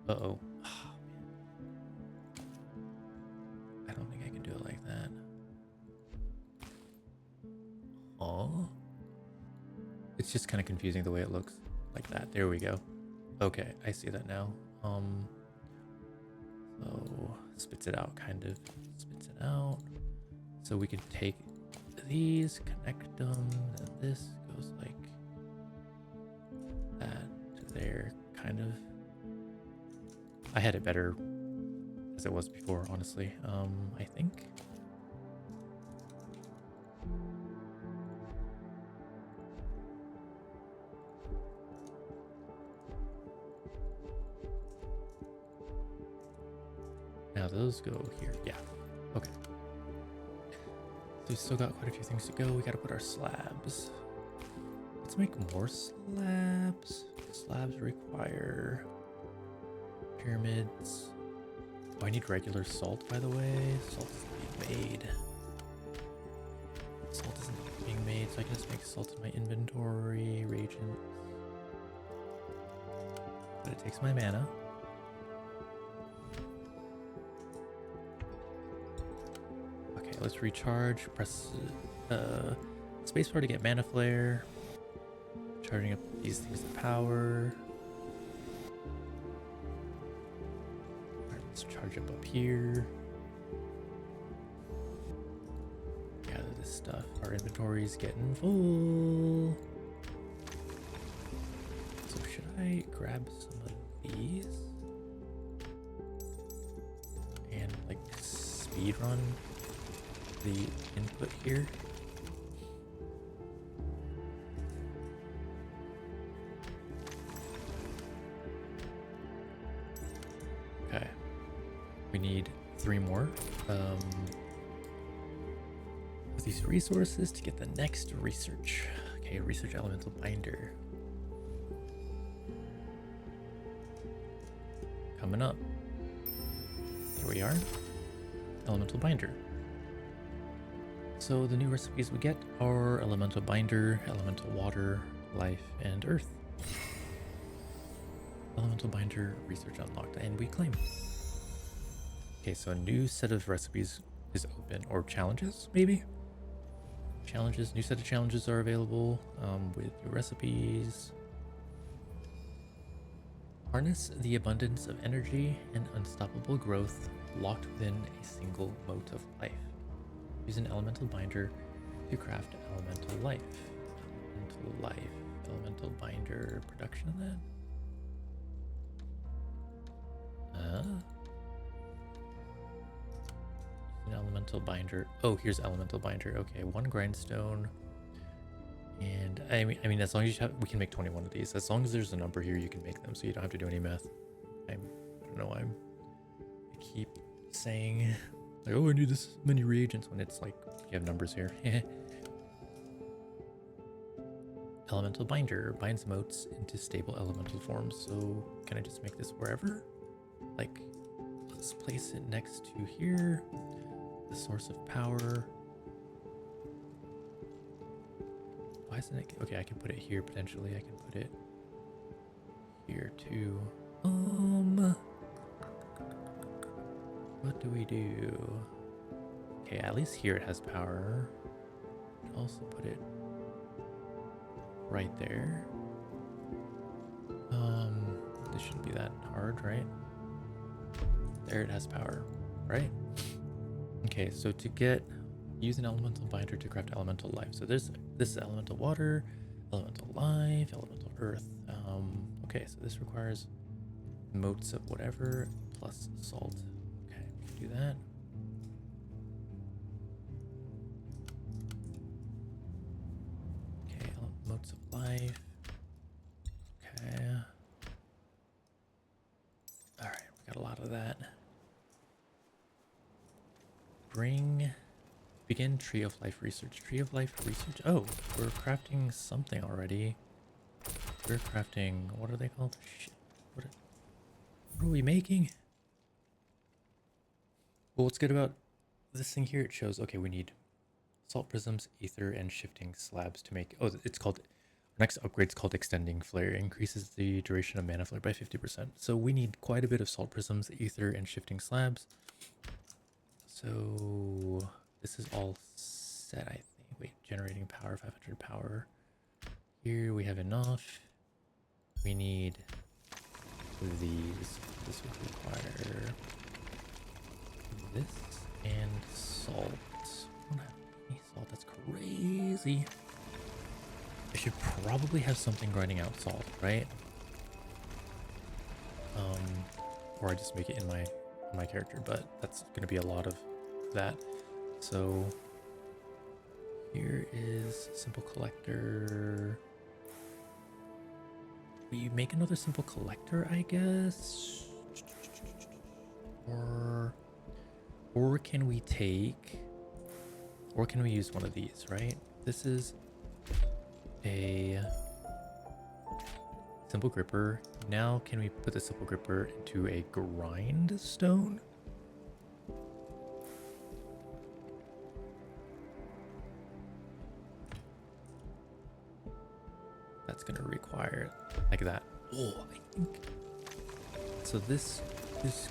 Uh-oh. Oh, man. I don't think I can do it like that. Oh. It's just kind of confusing the way it looks like that. There we go. Okay, I see that now. So spits it out, kind of. Spits it out. So we could take these, connect them, and this goes like that to there, kind of. I had it better as it was before, honestly. I think. Now those go here. Yeah. Okay. So we still got quite a few things to go. We gotta put our slabs. Let's make more slabs. Slabs require pyramids. Oh, I need regular salt, by the way. Salt isn't being made. Salt isn't being made, so I can just make salt in my inventory. Reagents. But it takes my mana. Okay, let's recharge. Press spacebar to get mana flare. Charging up these things to power. Let's charge up here. Gather this stuff. Our inventory's getting full. So should I grab some of these and like speed run the input here? Okay, we need 3 more of these resources to get the next research. Okay, research elemental binder. Coming up. Here we are. Elemental binder. So the new recipes we get are elemental binder, elemental water, life, and earth. Elemental binder research unlocked, and we claim. Okay, so a new set of recipes is open, or challenges, maybe? Challenges, new set of challenges are available with new recipes. Harness the abundance of energy and unstoppable growth locked within a single mote of life. Use an elemental binder to craft elemental life. Elemental life. Elemental binder production then. An elemental binder. Oh, here's elemental binder. Okay, 1 grindstone. And I mean, as long as you have, we can make 21 of these. As long as there's a number here, you can make them, so you don't have to do any math. I don't know why I keep saying like, oh, I need this many reagents when it's like you have numbers here. Elemental binder binds motes into stable elemental forms. So can I just make this wherever? Like, let's place it next to here. The source of power. Why isn't it? Okay, I can put it here potentially. I can put it here too. What do we do? Okay, at least here it has power. Also put it right there. This shouldn't be that hard, right? There it has power, right? Okay, so to use an elemental binder to craft elemental life. So this is elemental water, elemental life, elemental earth. Okay, so this requires motes of whatever plus salt. Okay, we can do that. Okay, motes of life. Okay. All right, we got a lot of that. Begin Tree of Life research. Tree of Life research. Oh, we're crafting something already. We're crafting, what are they called? Shit. What are we making? Well, what's good about this thing here? It shows, okay, we need salt prisms, ether, and shifting slabs to make. Oh, it's called, next upgrade's called Extending Flare. Increases the duration of mana flare by 50%. So we need quite a bit of salt prisms, ether, and shifting slabs. So this is all set, I think. Wait, generating power, 500 power. Here we have enough. We need these. This would require this and salt. I don't have any salt. That's crazy. I should probably have something grinding out salt, right? Or I just make it in my character, but that's gonna be a lot of that. So here is simple collector. We make another simple collector, I guess, or can we use one of these, right? This is a simple gripper. Now can we put the simple gripper into a grindstone? That's gonna require like that. Oh, I think so. This is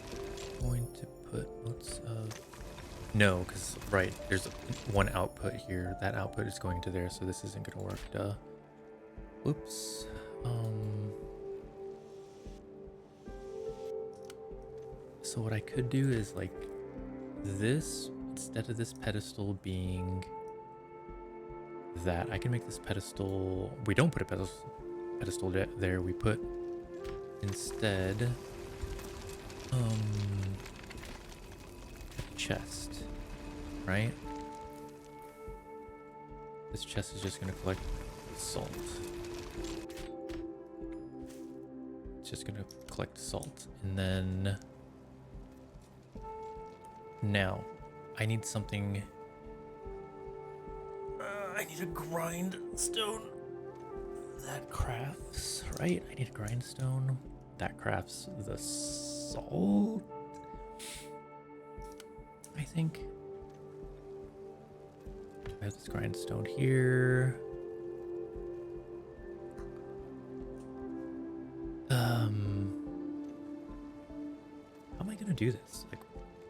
going to put lots of no, because right, there's one output here. That output is going to there, so this isn't gonna work. Duh. Whoops. So what I could do is like this, instead of this pedestal being that, I can make this pedestal, we don't put a pedestal there. We put instead a chest, right? This chest is just gonna collect salt. It's just gonna collect salt, and then now I need something. I need a grindstone. That crafts, right? I need a grindstone. That crafts the salt, I think. I have this grindstone here. How am I gonna do this? Like,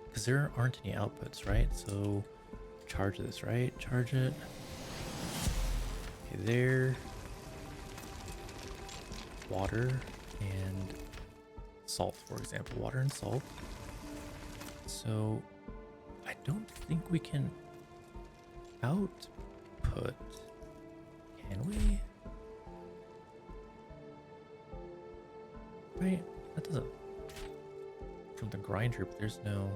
because there aren't any outputs, right? So charge this, right? Charge it. Okay, there. Water and salt, for example. Water and salt. So I don't think we can output, can we? Right? That doesn't. From the grinder, but there's no.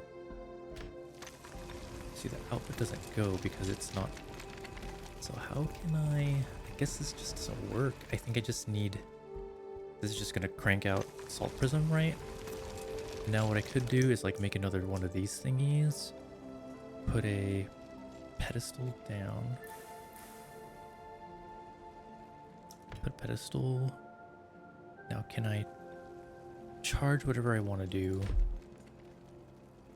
See, the output doesn't go because it's not. So how can I guess this just doesn't work. I think I just need. This is just gonna crank out salt prism, right? Now what I could do is like make another one of these thingies. Put a pedestal down. Put pedestal. Now can I charge whatever I want to do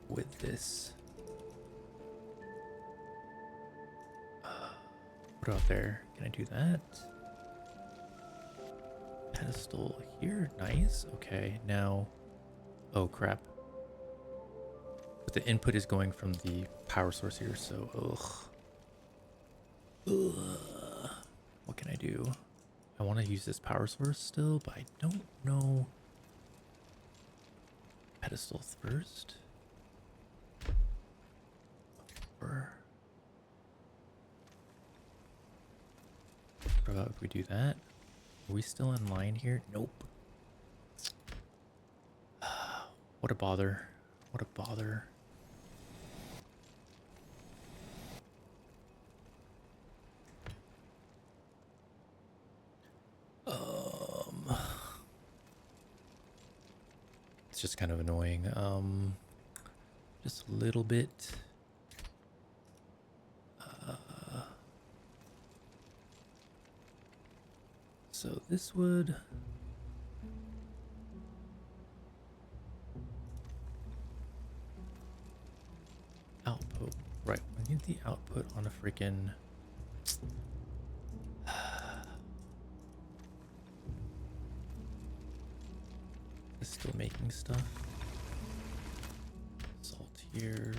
with this? What about there? Can I do that? Pedestal here, nice. Okay, now, oh crap. But the input is going from the power source here, so what can I do? I want to use this power source still, but I don't know. Pedestal first. Or what about if we do that? Are we still in line here? Nope. What a bother. What a bother. It's just kind of annoying. Just a little bit. So this would output, right? I need the output on a freaking it's still making stuff. Salt here.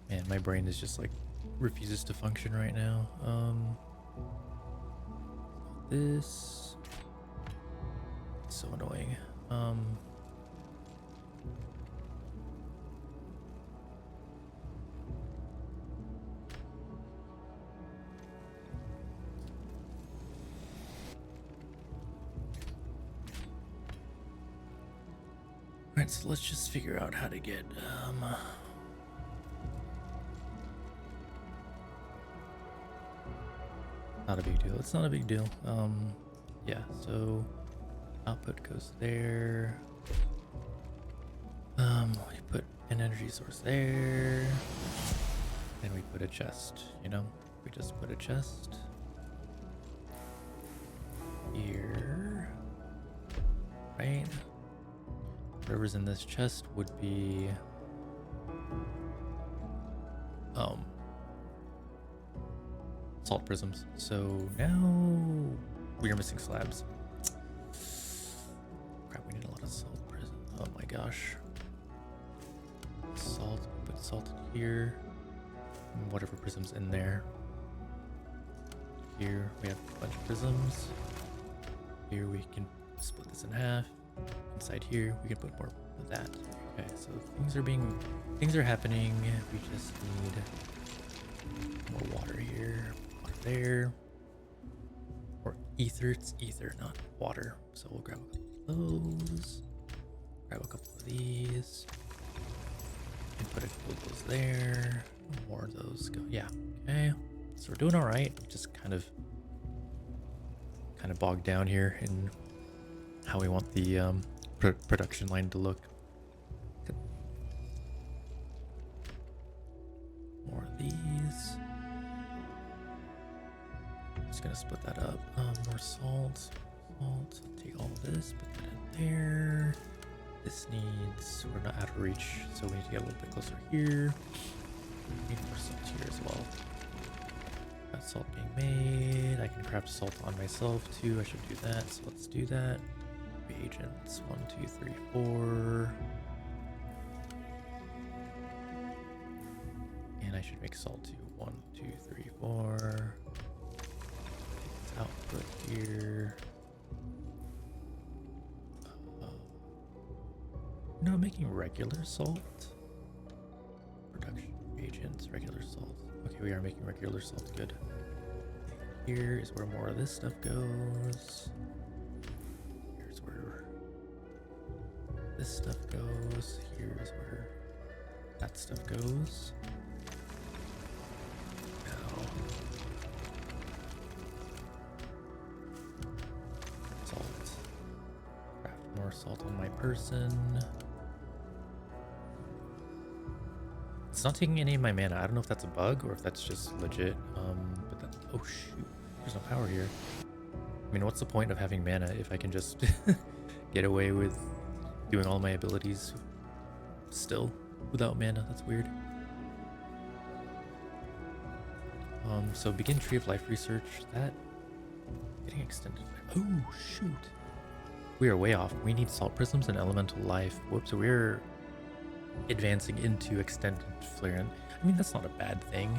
Man, my brain is just like refuses to function right now. This is so annoying. Alright, so let's just figure out how to get not a big deal. It's not a big deal. Yeah, so output goes there. We put an energy source there. Then we put a chest, you know? We just put a chest here. Right? Whatever's in this chest would be salt prisms. So now we are missing slabs. Crap, we need a lot of salt prisms. Oh my gosh. Salt, put salt in here. And whatever prisms in there. Here we have a bunch of prisms. Here we can split this in half. Inside here we can put more of that. Okay, so things are happening. We just need more water here. There. ether. It's ether, not water. So we'll grab a couple of those. Grab a couple of these. And put a couple of those there. More of those go. Yeah. Okay. So we're doing all right. Just kind of bogged down here in how we want the production line to look. More of these. Just gonna split that up. More salt. Take all of this, put that in there. This needs, we're not out of reach, so we need to get a little bit closer here. Need more salt here as well. Got salt being made. I can craft salt on myself too. I should do that. So let's do that. Reagents 1, 2, 3, 4. And I should make salt too. 1, 2, 3, 4. Output here. No, I'm making regular salt. Production reagents, regular salt. Okay, we are making regular salt. Good. Here is where more of this stuff goes. Here's where this stuff goes. Here's where that stuff goes. Now, salt. Craft more salt on my person. It's not taking any of my mana. I don't know if that's a bug or if that's just legit. But that, oh shoot, there's no power here. I mean, what's the point of having mana if I can just get away with doing all my abilities still without mana? That's weird. So begin Tree of Life research. That getting extended. Oh shoot, we are way off. We need salt prisms and elemental life. Whoops, so we're advancing into extended flare. I mean, that's not a bad thing,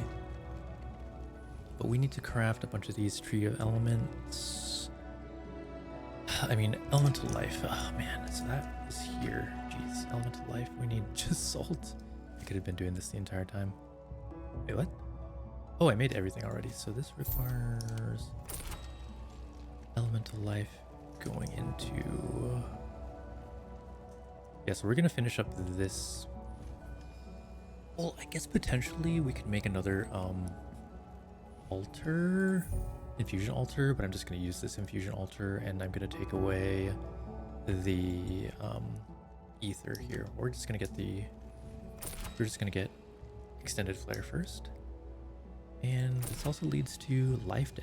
but we need to craft a bunch of these tree of elements. I mean, elemental life. Oh man, so that is here. Jeez, elemental life. We need just salt. I could have been doing this the entire time. Wait, what? Oh, I made everything already. So this requires elemental life going into. Yeah, so we're gonna finish up this. Well, I guess potentially we could make another altar, infusion altar, but I'm just gonna use this infusion altar and I'm gonna take away the ether here. We're just gonna get extended flare first. And this also leads to life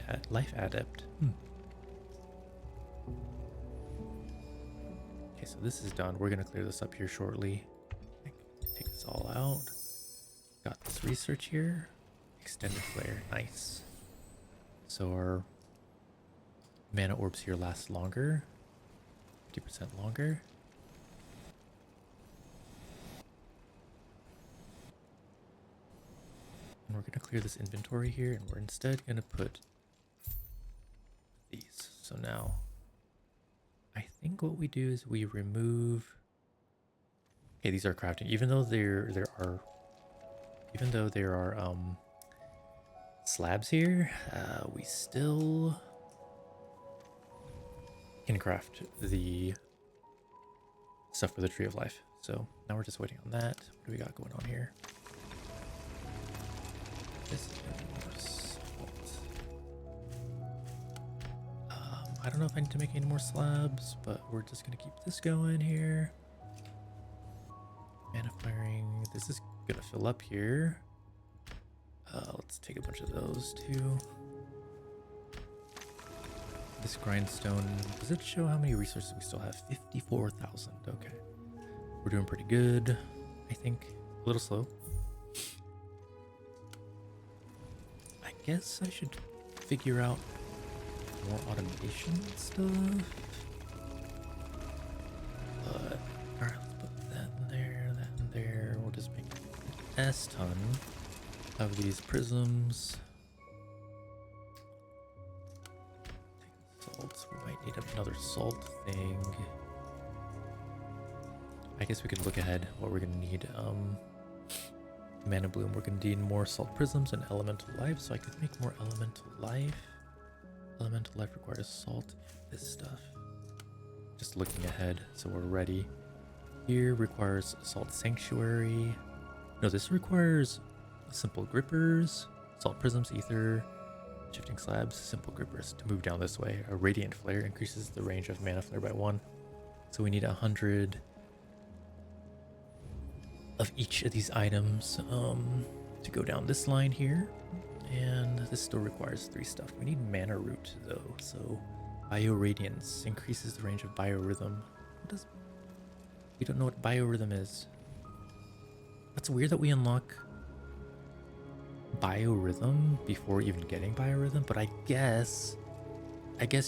adept. Okay, so this is done. We're gonna clear this up here shortly. Take this all out. Got this research here. Extended flare, nice. So our mana orbs here last longer. 50% longer. And we're gonna clear this inventory here, and we're instead gonna put these. So now I think what we do is we remove. Okay, these are crafting. Even though there are slabs here, we still can craft the stuff for the Tree of Life. So now we're just waiting on that. What do we got going on here? This is more salt. I don't know if I need to make any more slabs, but we're just gonna keep this going here. Mana flaring. This is gonna fill up here. Let's take a bunch of those too. This grindstone, does it show how many resources we still have? 54,000. Okay, we're doing pretty good. I think a little slow. I guess I should figure out more automation stuff. But all right, let's put that in there, that in there. We'll just make an S ton of these prisms. Salts. We might need another salt thing. I guess we could look ahead what we're gonna need. Mana bloom. We're gonna need more salt prisms and elemental life, so I could make more elemental life. Elemental life requires salt. This stuff. Just looking ahead, so we're ready. Here requires salt sanctuary. No, this requires simple grippers, salt prisms, ether, shifting slabs, simple grippers to move down this way. A radiant flare increases the range of mana flare by 1. So we need 100 of each of these items to go down this line here. And this still requires 3 stuff. We need mana root though, so bioradiance increases the range of biorhythm. We don't know what biorhythm is. That's weird that we unlock biorhythm before even getting biorhythm, but I guess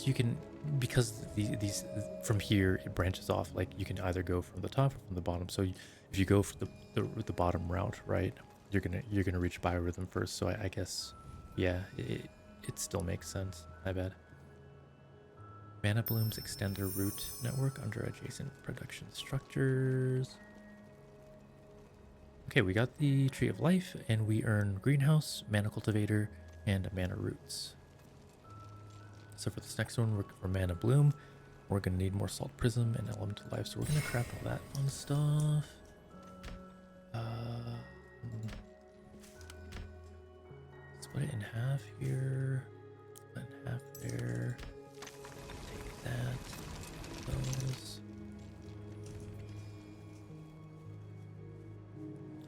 you can, because these from here it branches off. Like you can either go from the top or from the bottom. So if you go for the bottom route, right, you're gonna reach biorhythm first. So I guess, yeah, it still makes sense. My bad. Mana blooms extend their root network under adjacent production structures. Okay, we got the Tree of Life, and we earn Greenhouse, Mana Cultivator, and Mana Roots. So for this next one, for Mana Bloom, we're going to need more Salt Prism and Elemental Life, so we're going to craft all that fun stuff. Split it in half here, split it in half there, take that, those.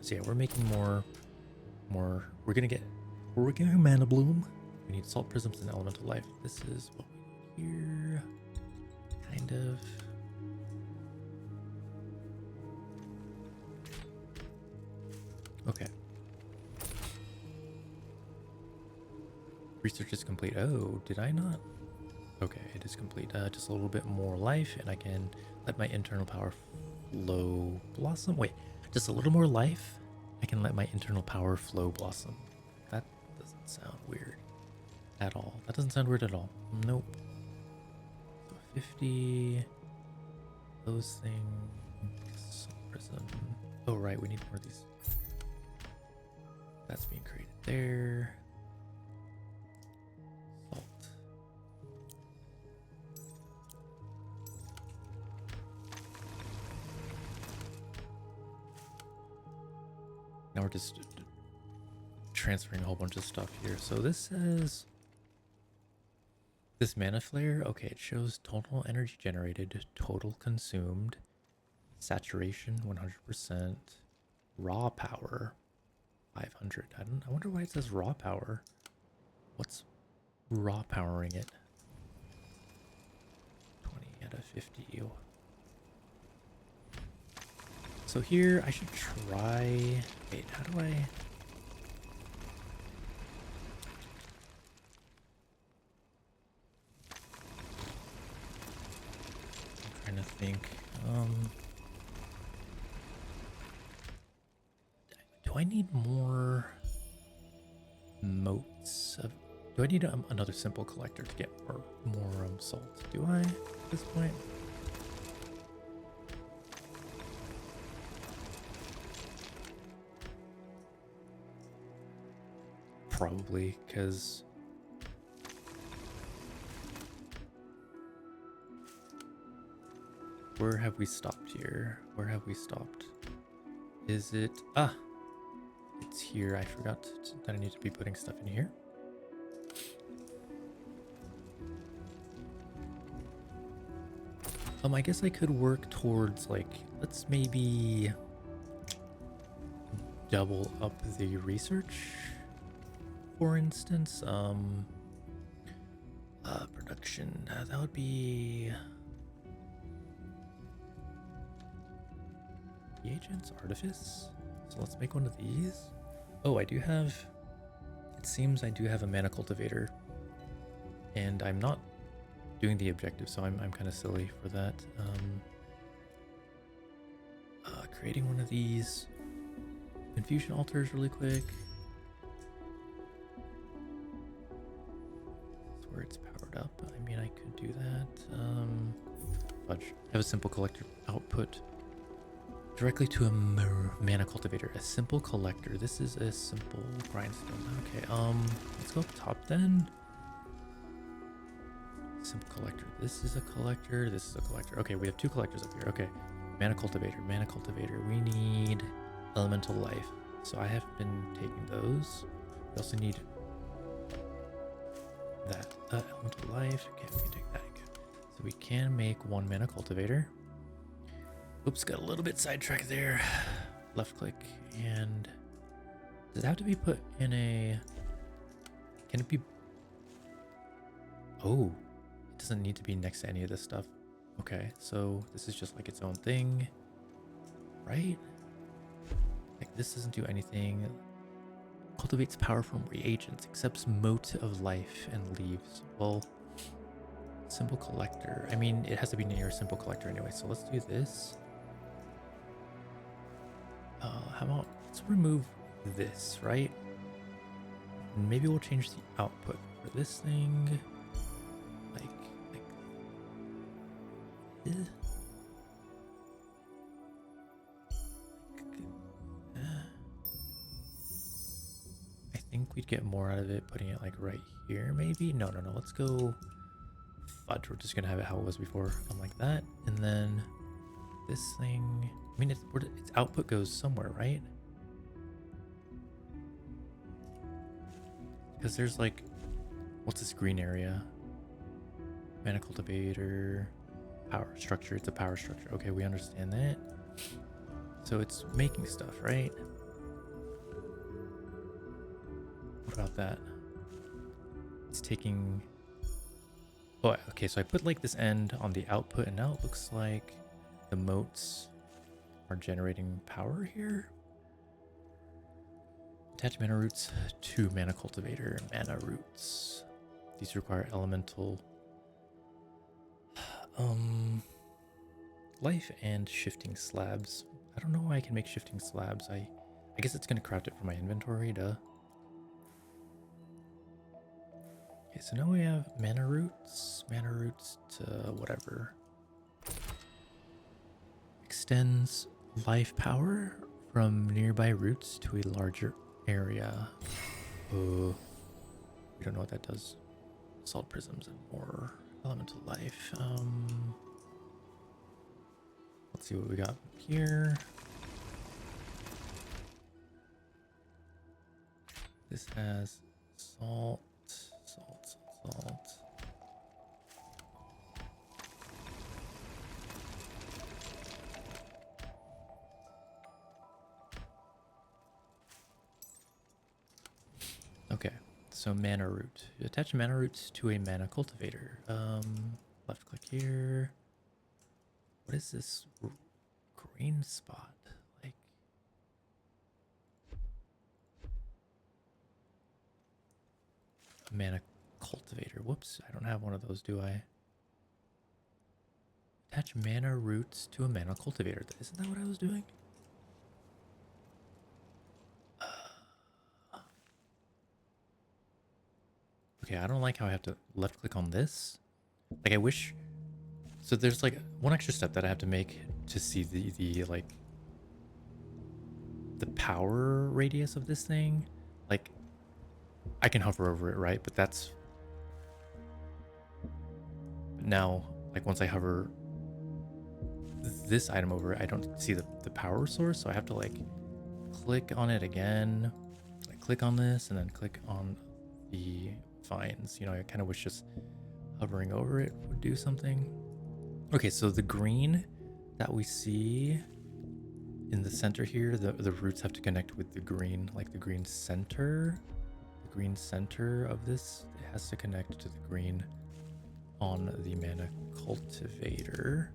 So yeah, we're making more. We're getting a Mana Bloom. We need Salt Prisms and Elemental Life. This is what we need here. Kind of. Okay. Research is complete. Oh, did I not? Okay, it is complete. Just a little bit more life, and I can let my internal power flow blossom. Wait, just a little more life. I can let my internal power flow blossom. That doesn't sound weird at all. That doesn't sound weird at all. Nope. So 50. Those things. Prism. Oh, right. We need more of these. That's being created there. Salt. Now we're just transferring a whole bunch of stuff here. So this says this mana flare. Okay, it shows total energy generated, total consumed, saturation 100%, raw power 500. I wonder why it says raw power. What's raw powering it? 20 out of 50. So here I should try. Wait, how do I? I'm trying to think. Do I need more motes? Do I need another simple collector to get more salt? Do I at this point? Probably, because where have we stopped here? Where have we stopped? Is it... Ah! It's here. I forgot that I need to be putting stuff in here. I guess I could work towards, like, let's maybe double up the research. For instance, production, that would be reagents, artifice. So let's make one of these. Oh, I do have, it seems I do have a mana cultivator, and I'm not doing the objective, so I'm kind of silly for that. Creating one of these infusion altars really quick. Where it's powered up. I mean, I could do that. Fudge. I have a simple collector output directly to a mana cultivator. A simple collector. This is a simple grindstone. Okay. Let's go up top then. simple collector. This is a collector. This is a collector. Okay, we have 2 collectors up here. Okay, mana cultivator, mana cultivator. We need elemental life. So I have been taking those. We also need that elemental life. Okay, we can take that. Good. So we can make 1 mana cultivator. Oops, got a little bit sidetracked there. Left click, and does it have to be put in a... Can it be... Oh, it doesn't need to be next to any of this stuff. Okay, so this is just like its own thing, right? Like this doesn't do anything. Cultivates power from reagents, accepts mote of life, and leaves. Well, simple collector. I mean, it has to be near a simple collector anyway, so let's do this. How about, let's remove this, right? And maybe we'll change the output for this thing. Like this. I think we'd get more out of it putting it like right here, maybe? No. Let's go fudge. We're just gonna have it how it was before. Like that. And then this thing, I mean, its output goes somewhere, right? Because there's like, what's this green area? Mana cultivator, power structure. It's a power structure. Okay, we understand that. So it's making stuff, right? What about that? It's taking... Oh, okay, so I put like this end on the output, and now it looks like the motes are generating power here. Attach mana roots to mana cultivator. Mana roots. These require elemental life and shifting slabs. I don't know why I can make shifting slabs. I guess it's gonna craft it from my inventory, duh. Okay, so now we have mana roots to whatever. Extends life power from nearby roots to a larger area. Oh, we don't know what that does. Salt prisms and more elemental life. Let's see what we got here. This has salt. Okay, so mana root. You attach mana roots to a mana cultivator. Left click here. What is this green spot? Like, a mana cultivator. Whoops, I don't have one of those, do I? Attach mana roots to a mana cultivator. Isn't that what I was doing? Okay, I don't like how I have to left click on this. Like, I wish... So there's like one extra step that I have to make to see the like the power radius of this thing. Like, I can hover over it, right? But that's... Now, like, once I hover this item over it, I don't see the power source, so I have to like click on it again, like click on this, and then click on the vines. You know, I kind of wish just hovering over it would do something. Okay, so the green that we see in the center here, the roots have to connect with the green, like the green center. The green center of this, it has to connect to the green on the mana cultivator.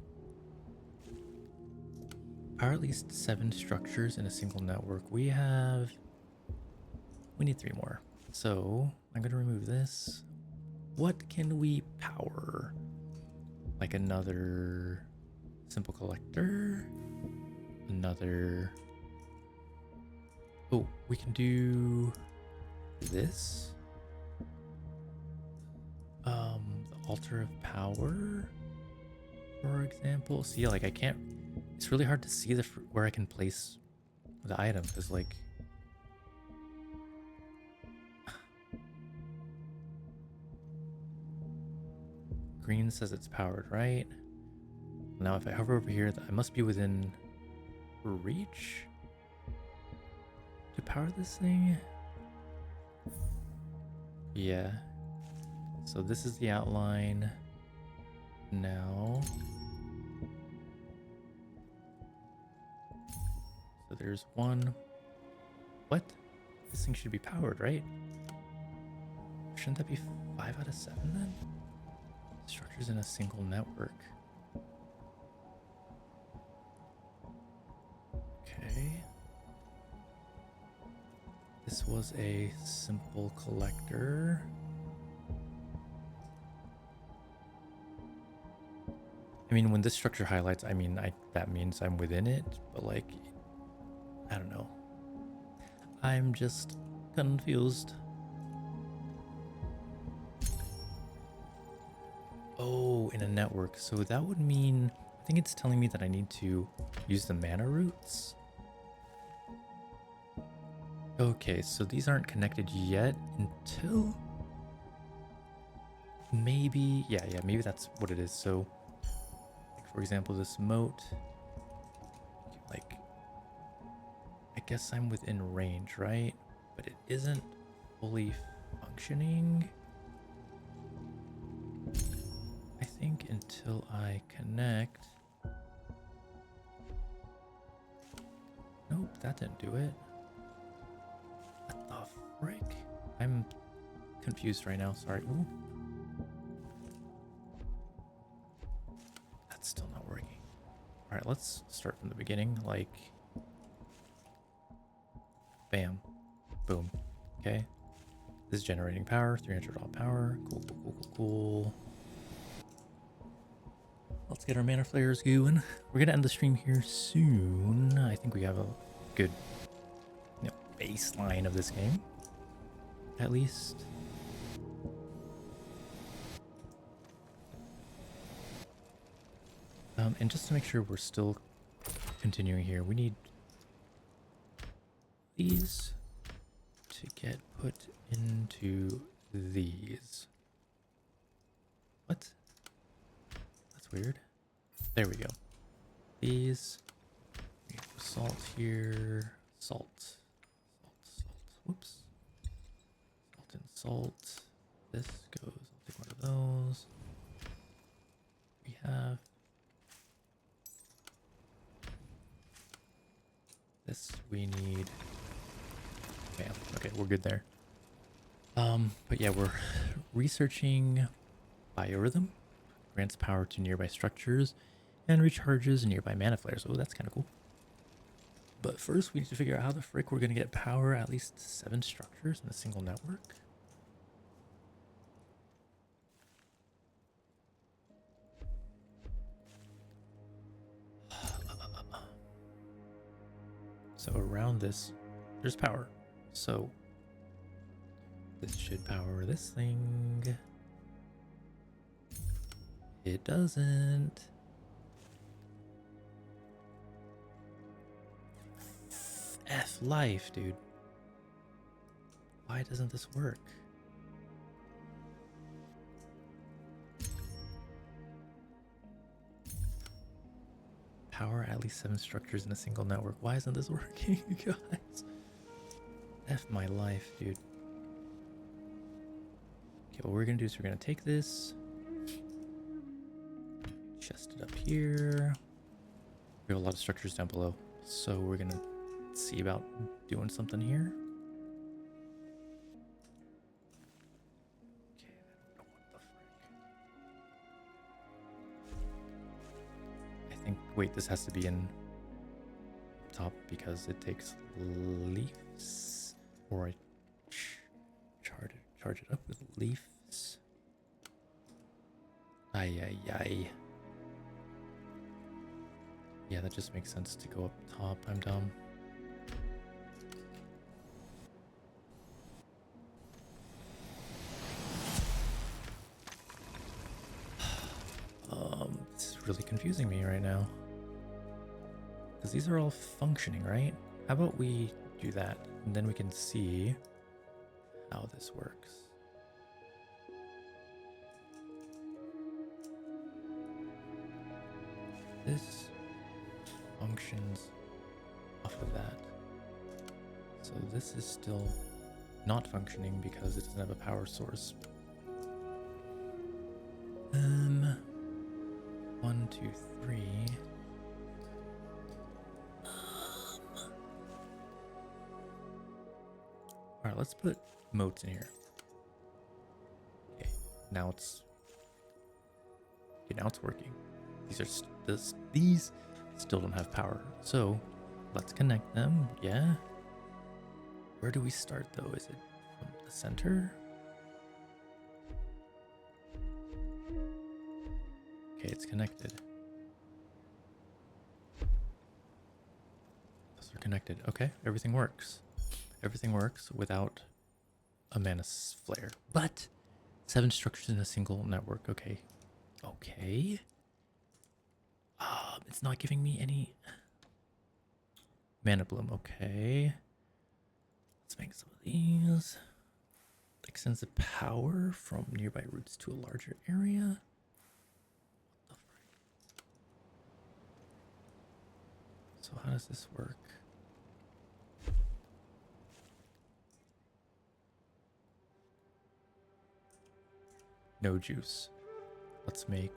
Are at least 7 structures in a single network. We need 3 more. So I'm gonna remove this. What can we power? Like another simple collector, another... Oh, we can do this. The altar of power, for example. See, like I can't... It's really hard to see where I can place the item, because like... green says it's powered, right? Now if I hover over here, I must be within reach to power this thing. Yeah. So this is the outline now. So there's one. What? This thing should be powered, right? Shouldn't that be 5 out of 7 then? Structures in a single network. Okay. This was a simple collector. I mean, when this structure highlights, I mean, that means I'm within it, but like, I don't know. I'm just confused. Oh, in a network. So that would mean, I think it's telling me that I need to use the mana roots. Okay, so these aren't connected yet until maybe, yeah, maybe that's what it is. So, like for example, this mote, like, I guess I'm within range, right? But it isn't fully functioning. I think until I connect. Nope, that didn't do it. What the frick? I'm confused right now, sorry. Ooh. That's still not working. Alright, let's start from the beginning, like... Bam. Boom. Okay. This is generating power, 300 all power. Cool. Let's get our mana flares going. We're gonna end the stream here soon. I think we have a good, baseline of this game, at least. And just to make sure we're still continuing here, we need these to get put into these. What? That's weird. There we go. These. We have salt here. Salt. Whoops. Salt and salt. This goes. I'll take one of those. We have this. We need. Bam. Okay, we're good there. But yeah, we're researching biorhythm. Grants power to nearby structures and recharges nearby mana flares. Oh, that's kind of cool. But first, we need to figure out how the frick we're going to get power at least 7 structures in a single network. So around this, there's power. So this should power this thing. It doesn't. F life, dude. Why doesn't this work? Power at least 7 structures in a single network. Why isn't this working, you guys? F my life, dude. Okay, what we're gonna do is we're gonna take this, chest it up here. We have a lot of structures down below, so we're gonna see about doing something here. Okay, I don't know what the frick. I think, wait, this has to be in top because it takes leaves, or I charge it up with leaves. Ay. Yeah, that just makes sense to go up top. I'm dumb. This is really confusing me right now. Because these are all functioning, right? How about we do that, and then we can see how this works. This functions off of that. So this is still not functioning because it doesn't have a power source. 1, 2, 3. All right, let's put motes in here. Okay, now it's working. These still don't have power, so let's connect them. Yeah. Where do we start though? Is it from the center? Okay, it's connected. Those are connected. Okay, everything works. Everything works without a mana flare. But 7 structures in a single network. Okay. Okay. It's not giving me any mana bloom. Okay. Let's make some of these. Extends the power from nearby roots to a larger area. What the frick? So how does this work? No juice. Let's make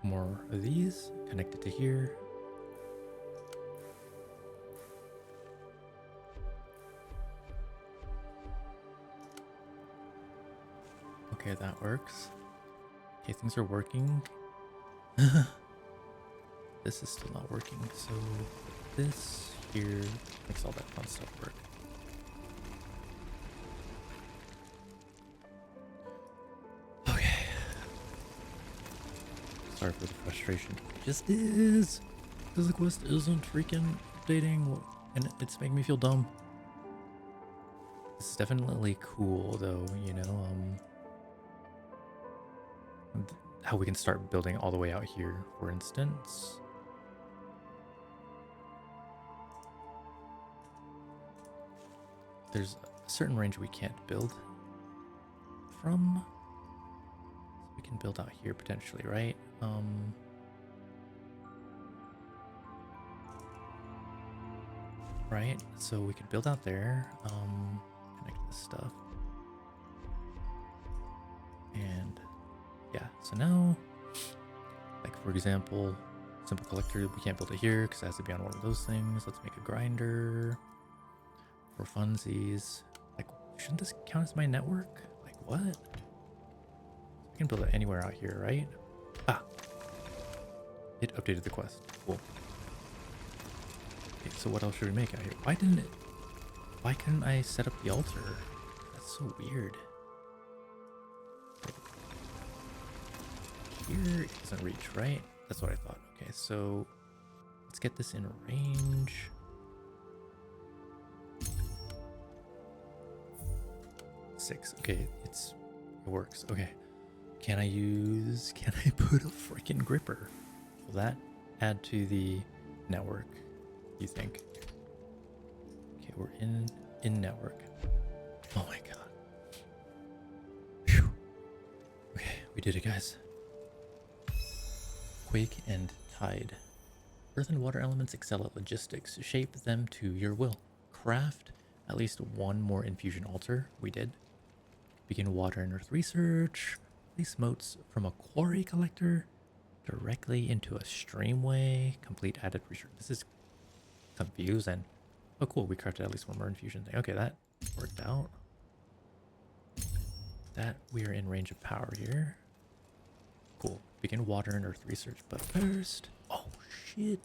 more of these. Connect it to here. Okay, that works. Okay, things are working. This is still not working, so this here makes all that fun stuff work. Okay. Sorry for the frustration. It just is. Because the quest isn't freaking updating, and it's making me feel dumb. This is definitely cool, though, you know, how we can start building all the way out here, for instance. There's a certain range we can't build from. So we can build out here potentially, right? Right, so we could build out there, connect this stuff. And yeah, so now, like for example, simple collector, we can't build it here because it has to be on one of those things. Let's make a grinder for funsies. Like, shouldn't this count as my network? Like, what? I can build it anywhere out here, right? Ah, it updated the quest. Cool. Okay, so what else should we make out here? Why couldn't I set up the altar? That's so weird. Here it doesn't reach, right? That's what I thought. Okay, so let's get this in range. Six. Okay, it works. Okay. Can I put a freaking gripper? Will that add to the network, you think? Okay, we're in network. Oh my god. Phew. Okay, we did it, guys. Quake and Tide. Earth and water elements excel at logistics. Shape them to your will. Craft at least one more infusion altar. We did. Begin water and earth research. Place motes from a quarry collector directly into a streamway. Complete added research. This is confusing. Oh, cool. We crafted at least one more infusion thing. Okay, that worked out. That we are in range of power here. Cool. Begin water and earth research. But first... Oh, shit.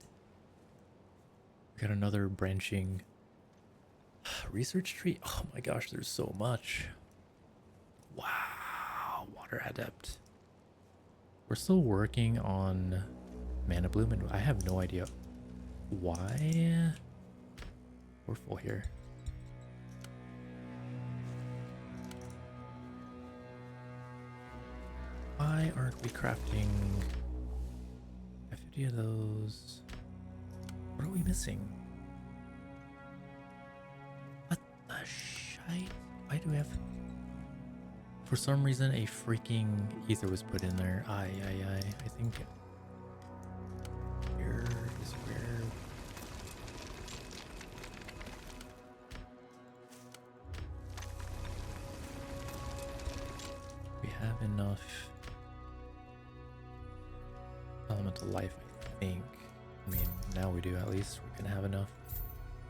We got another branching research tree. Oh my gosh, there's so much. Wow. Water adept. We're still working on mana bloom, and I have no idea why. We're full here. Why aren't we crafting 50 of those? What are we missing? What the shite? Why do we have... For some reason, a freaking ether was put in there. I think enough elemental life, I think. I mean, now we do, at least. We're gonna have enough.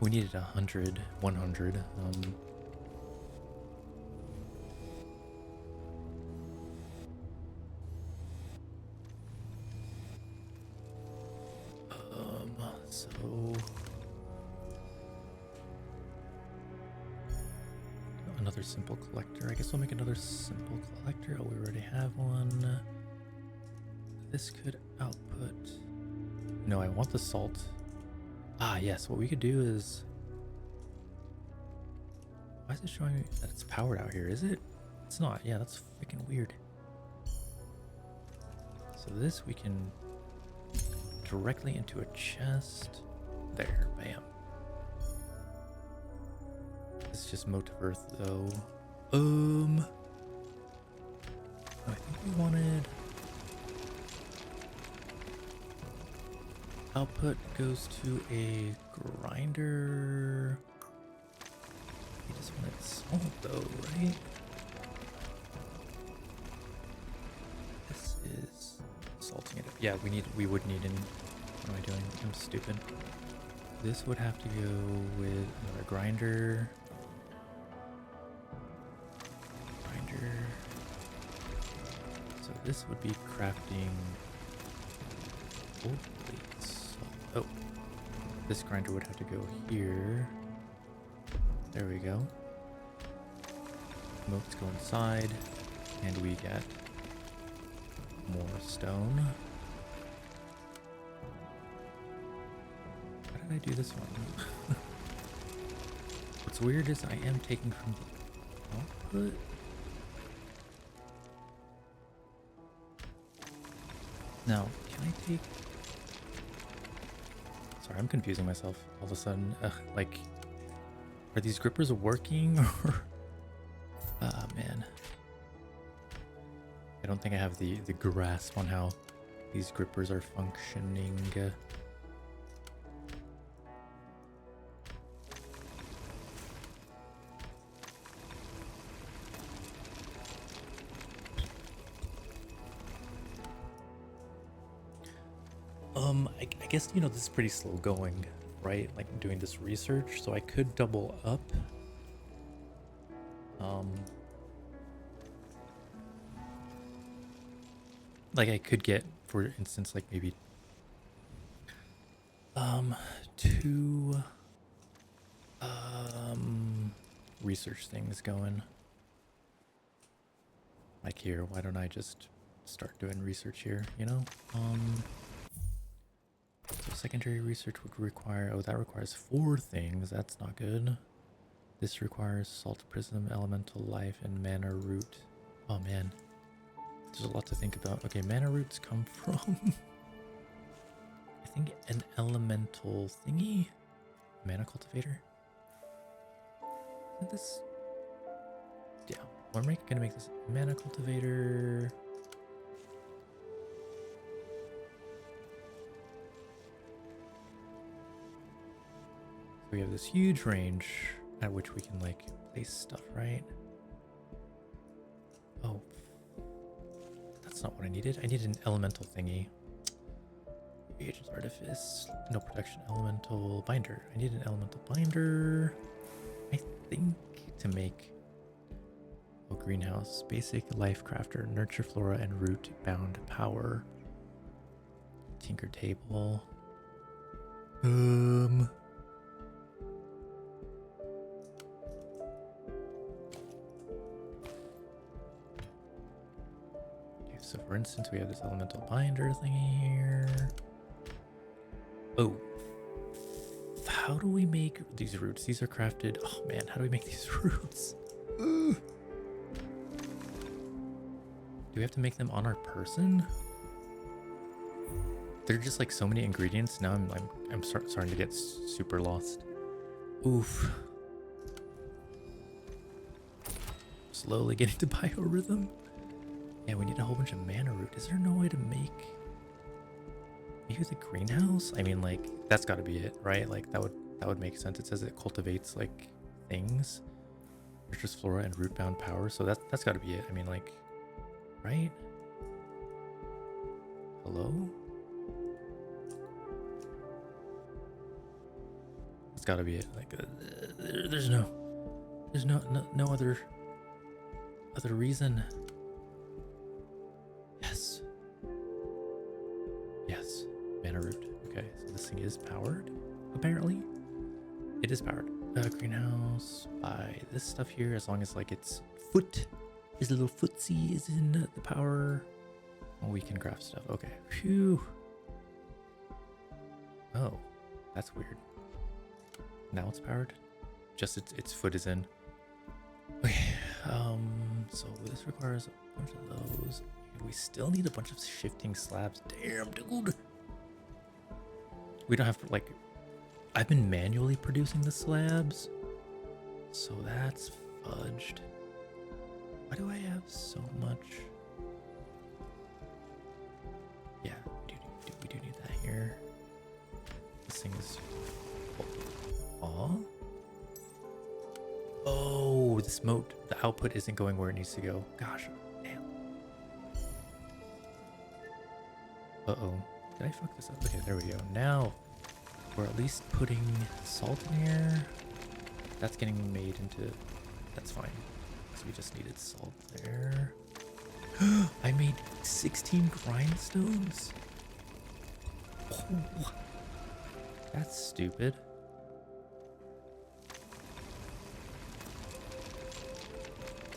We needed 100. So another simple collector. I guess we'll make another simple collector. Oh, we already have one. This could output. No, I want the salt. Ah, yes. What we could do is. Why is it showing me that it's powered out here? Is it? It's not. Yeah, that's freaking weird. So this we can directly into a chest. There, bam. It's just Mote of Earth though. I think we wanted output goes to a grinder. We just wanted salt though, right? This is salting it up. Yeah, we would need an. What am I doing? I'm stupid. This would have to go with another grinder. So this would be crafting gold plates. Oh, this grinder would have to go here. There we go. Motes go inside, and we get more stone. How did I do this one? What's weird is I am taking from the output. Now, can I take... Sorry, I'm confusing myself all of a sudden. Like, are these grippers working or... Ah, man. I don't think I have the grasp on how these grippers are functioning. I guess, you know, this is pretty slow going, right? Like doing this research, so I could double up. Like I could get, for instance, like maybe two research things going. Like here, why don't I just start doing research here, you know? So secondary research would require, oh, that requires 4 things. That's not good. This requires salt prism, elemental life, and mana root. Oh man, there's a lot to think about. Okay, mana roots come from, I think, an elemental thingy? Mana cultivator? Is this? Yeah, we're gonna make this mana cultivator. We have this huge range at which we can like place stuff, right? Oh, that's not what I needed. I needed an elemental thingy. Reagents, artifice, no protection, elemental binder. I need an elemental binder. I think to make a greenhouse, basic life crafter, nurture flora and root bound power. Tinker table. So for instance, we have this elemental binder thingy here. Oh, how do we make these roots? These are crafted. Oh man, how do we make these roots? Do we have to make them on our person? They're just like so many ingredients. Now I'm starting to get super lost. Oof. Slowly getting to biorhythm. Yeah, we need a whole bunch of mana root. Is there no way to make maybe the greenhouse? I mean, like that's got to be it, right? Like that would make sense. It says it cultivates like things, nurtures flora and root bound power. So that's got to be it. I mean, like right? Hello? It's gotta be it. Like, there's no other reason. Yes. Yes. Mana root. Okay, so this thing is powered, apparently. It is powered. Greenhouse by this stuff here, as long as like its little footsie is in the power. Oh, we can craft stuff. Okay. Phew. Oh, that's weird. Now it's powered. Just its foot is in. Okay. So this requires a bunch of those. We still need a bunch of shifting slabs. Damn, dude. We don't have like. I've been manually producing the slabs, so that's fudged. Why do I have so much? Yeah, we do need that here. This thing is. Aw. Oh, this mote, the output isn't going where it needs to go. Gosh, damn. Uh-oh. Did I fuck this up? Okay, there we go. Now, we're at least putting salt in here. That's getting made into... That's fine. So we just needed salt there. I made 16 grindstones? Oh, that's stupid.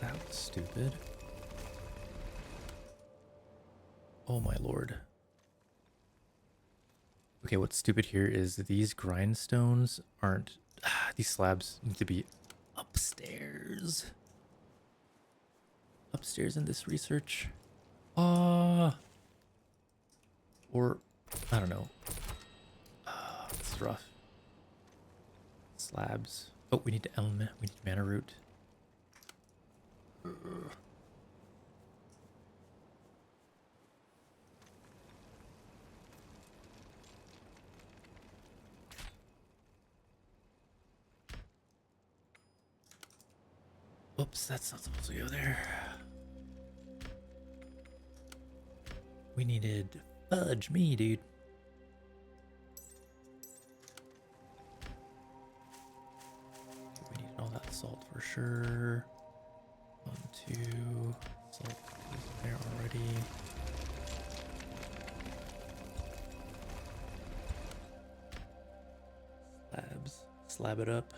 That was stupid. Oh my lord. Okay, what's stupid here is these grindstones aren't... these slabs need to be upstairs. Upstairs in this research. Or... I don't know. It's rough. Slabs. Oh, we need element. We need mana root. Oops, that's not supposed to go there. We needed fudge me, dude. We needed all that salt for sure. 1, 2. Salt is there already. Slabs. Slab it up.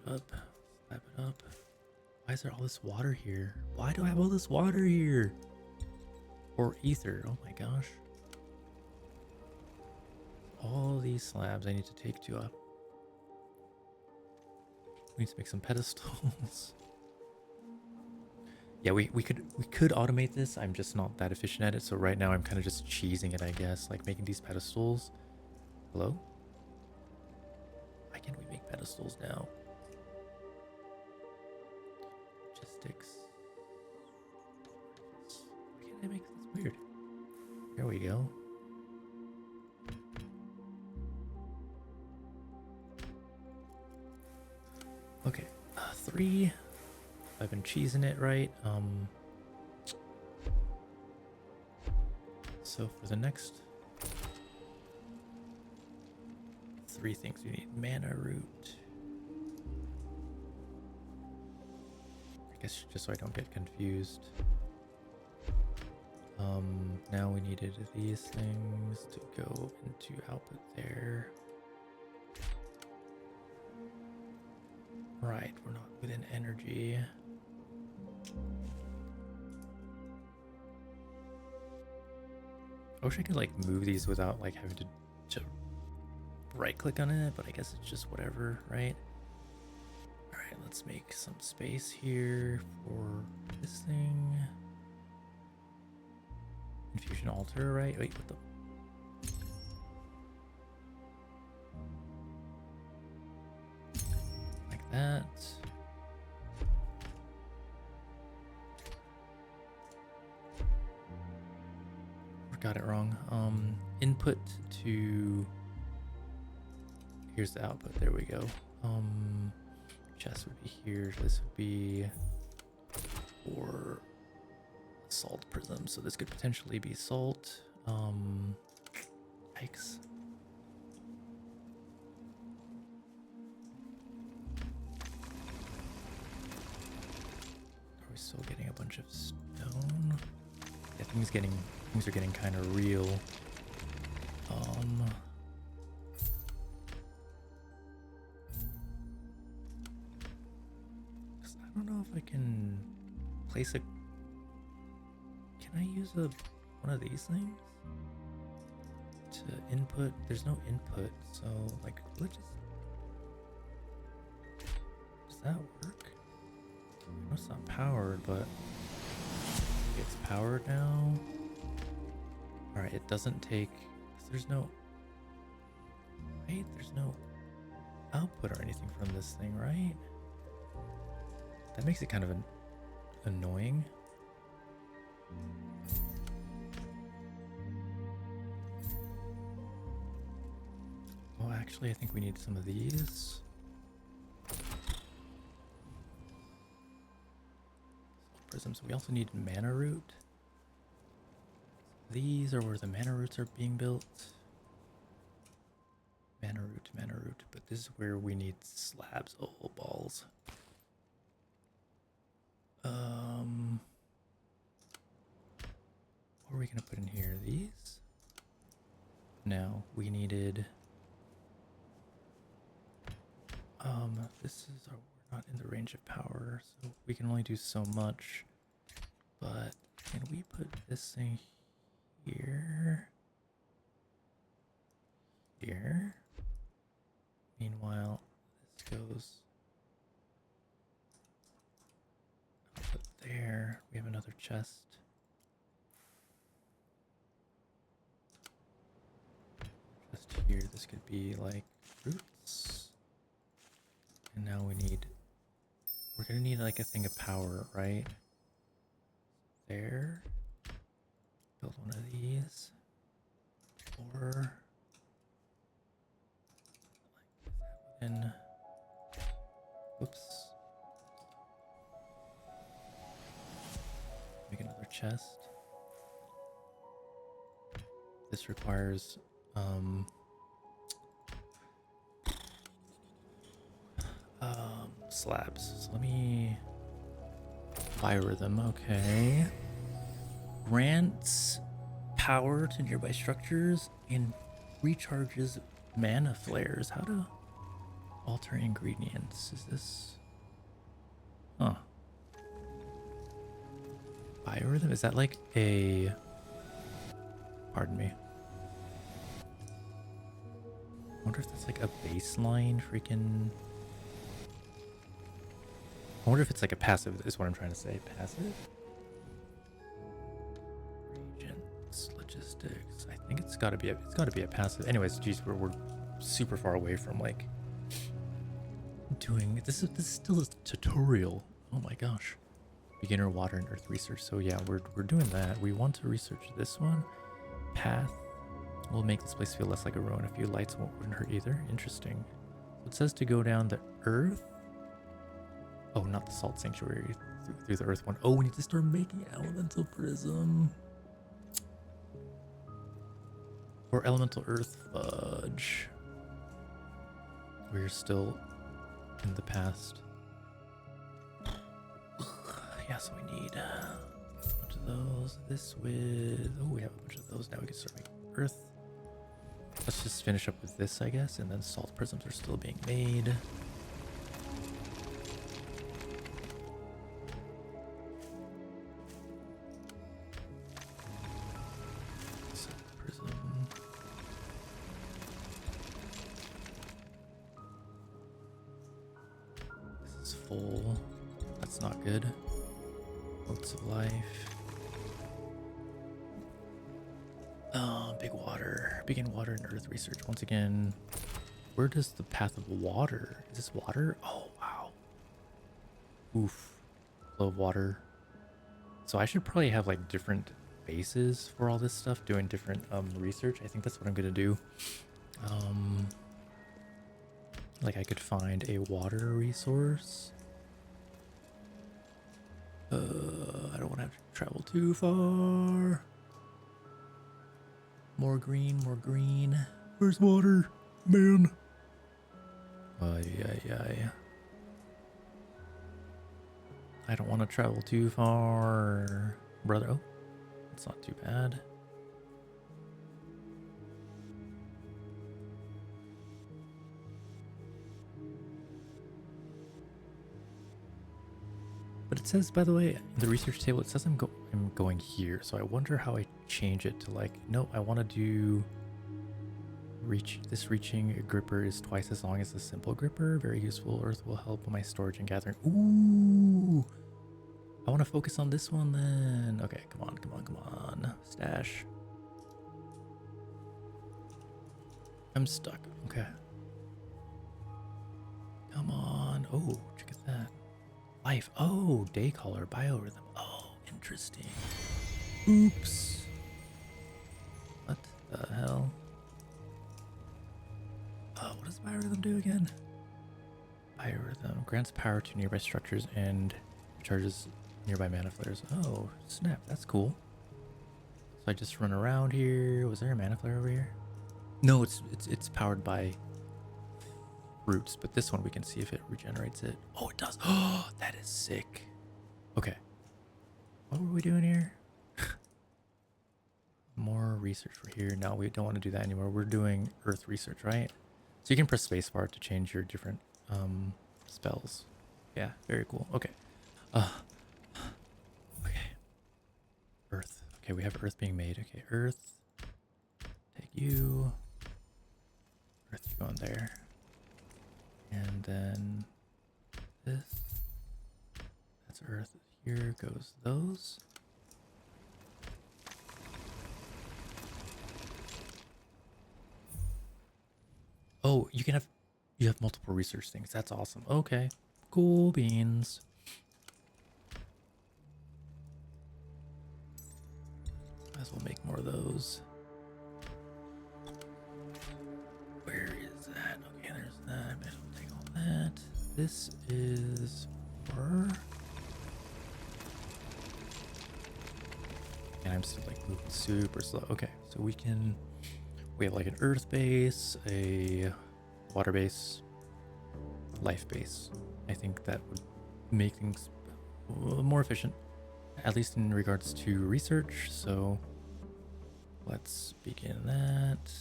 Slap it up. Why is there all this water here? Why do I have all this water here? Or ether, oh my gosh. All these slabs I need to take to a... We need to make some pedestals. Yeah, we could automate this. I'm just not that efficient at it, so right now I'm kind of just cheesing it, I guess. Like making these pedestals. Hello? Why can't we make pedestals now? Logistics. Why can't I make this weird? There we go. Okay, 3. I've been cheesing it right. So for the next 3 things, we need mana root. I guess just so I don't get confused. Now we needed these things to go into output there. Right, we're not within energy. I wish I could like move these without like having to right click on it, but I guess it's just whatever, right? Alright, let's make some space here for this thing. Infusion altar, right? Wait, what the... Like that. Got it wrong. Input to... Here's the output. There we go. Chest would be here. This would be for salt prism. So this could potentially be salt. Yikes. Are we still getting a bunch of stone? Yeah, things are getting kind of real. I don't know if I can place a. Can I use one of these things to input? There's no input, so like, let's just. Does that work? I know it's not powered, but it's powered now. All right, it doesn't take. There's no. Right? There's no output or anything from this thing, right? That makes it kind of annoying. Oh, actually, I think we need some of these. Prisms. We also need mana root. These are where the mana roots are being built. Mana root. But this is where we need slabs. Oh, balls. What are we gonna put in here? These? No, we needed. This is we're not in the range of power, so we can only do so much. But can we put this thing here? Here? Meanwhile, this goes up there. We have another chest. Just here, this could be like fruits. And now we're gonna need like a thing of power, right? There. Build one of these. Or and whoops. Make another chest. This requires slabs. So let me biorhythm, okay. Grants power to nearby structures and recharges mana flares. How to alter ingredients? Is this? Huh. Biorhythm? Is that like a. Pardon me. I wonder if that's like a baseline freaking. I wonder if it's like a passive, is what I'm trying to say. Passive? Regents, logistics. I think it's gotta be a passive. Anyways, geez, we're super far away from like doing this is still a tutorial. Oh my gosh. Beginner water and earth research. So yeah, we're doing that. We want to research this one. Path will make this place feel less like a ruin. A few lights wouldn't hurt either. Interesting. So it says to go down the earth. Oh, not the salt sanctuary. Through the earth one. Oh, we need to start making elemental prism. Or elemental earth fudge. We're still in the past. Yeah, so we need a bunch of those. This with. Oh, we have a bunch of those. Now we can start making earth. Let's just finish up with this, I guess. And then salt prisms are still being made. Full. That's not good. Motes of life. Begin water and earth research. Once again, where does the path of water? Is this water? Oh, wow. Oof. Flow of water. So I should probably have like different bases for all this stuff, doing different research. I think that's what I'm gonna do. Like I could find a water resource. I don't want to have to travel too far. More green, more green. Where's water, man? Ay. I don't want to travel too far, brother. Oh, it's not too bad. But it says, by the way, in the research table, it says I'm going here. So I wonder how I change it to like, no, I want to do reaching gripper is twice as long as the simple gripper. Very useful. Earth will help with my storage and gathering. Ooh, I want to focus on this one then. Okay, come on. Stash. I'm stuck. Okay. Come on. Oh, check at that. Life. Oh, day caller, biorhythm. Oh, interesting. Oops. What the hell? What does biorhythm do again? Biorhythm grants power to nearby structures and charges nearby mana flares. Oh, snap. That's cool. So I just run around here. Was there a mana flare over here? No, it's powered by roots, but this one we can see if it regenerates it. Oh, it does. Oh, that is sick. Okay. What were we doing here? More research for here. No, we don't want to do that anymore. We're doing earth research, right? So you can press spacebar to change your different spells. Yeah, very cool. Okay. Okay. Earth. Okay, we have earth being made. Okay, earth. Take you. Earth, you go in there. And then this. That's earth. Here goes those. Oh, you have multiple research things. That's awesome. Okay. Cool beans. Might as well make more of those. Where is that? Okay, there's that. Maybe I'll take all that. This is for... And I'm still like moving super slow. Okay, so we have like an earth base, a water base, life base. I think that would make things more efficient, at least in regards to research. So let's begin that.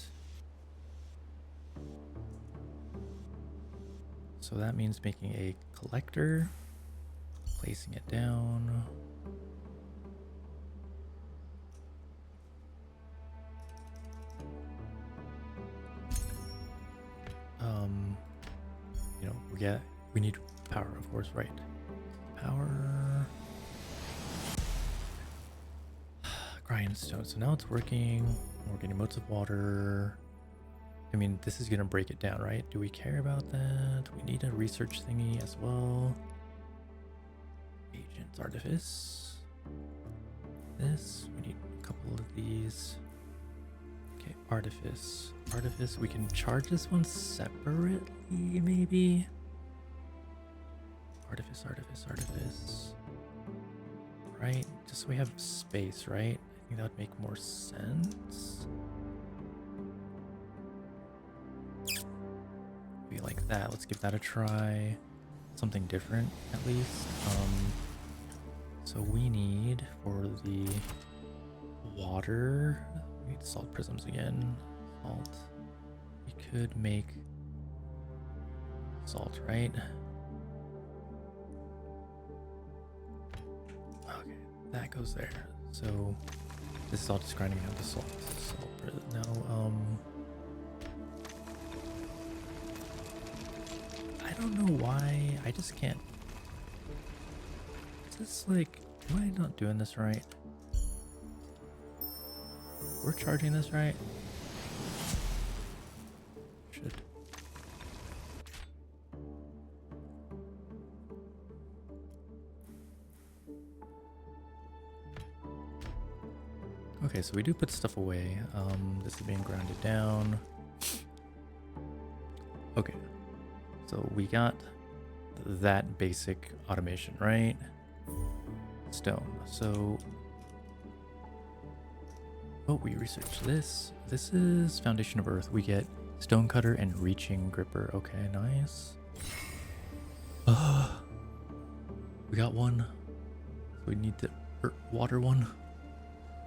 So that means making a collector, placing it down. We need power, of course, right? Power. Grindstone. So now it's working. We're getting motes of water. I mean, this is going to break it down, right? Do we care about that? We need a research thingy as well. Agents, artifice. This, we need a couple of these. Okay, artifice. Artifice, we can charge this one separately, maybe? Artifice. Right? Just so we have space, right? I think that would make more sense. Maybe like that. Let's give that a try. Something different, at least. So we need for the water, we need salt prisms again. Salt. We could make salt, right? Okay, that goes there. So this is all just grinding out the salt. Now, I don't know why. I just can't. Is this like, am I not doing this right? We're charging this right? Should. Okay, so we do put stuff away. This is being grounded down. Okay. So we got that basic automation, right? Stone. So, oh, we researched this. This is Foundation of Earth. We get Stone Cutter and Reaching Gripper. Okay, nice. We got one. We need the water one.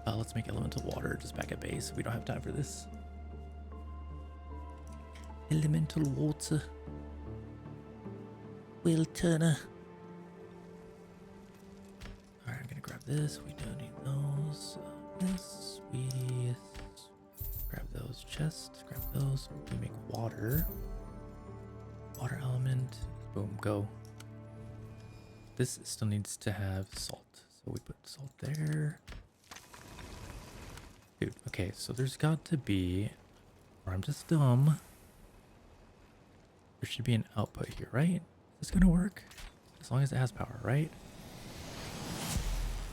Let's make elemental water just back at base. We don't have time for this. Elemental water. Will Turner. Alright, I'm gonna grab this. We don't need those. This. We grab those chests. Grab those. We make water. Water element. Boom, go. This still needs to have salt. So we put salt there. Dude, okay, so there's got to be, or I'm just dumb. There should be an output here, right? Is this gonna work? As long as it has power, right?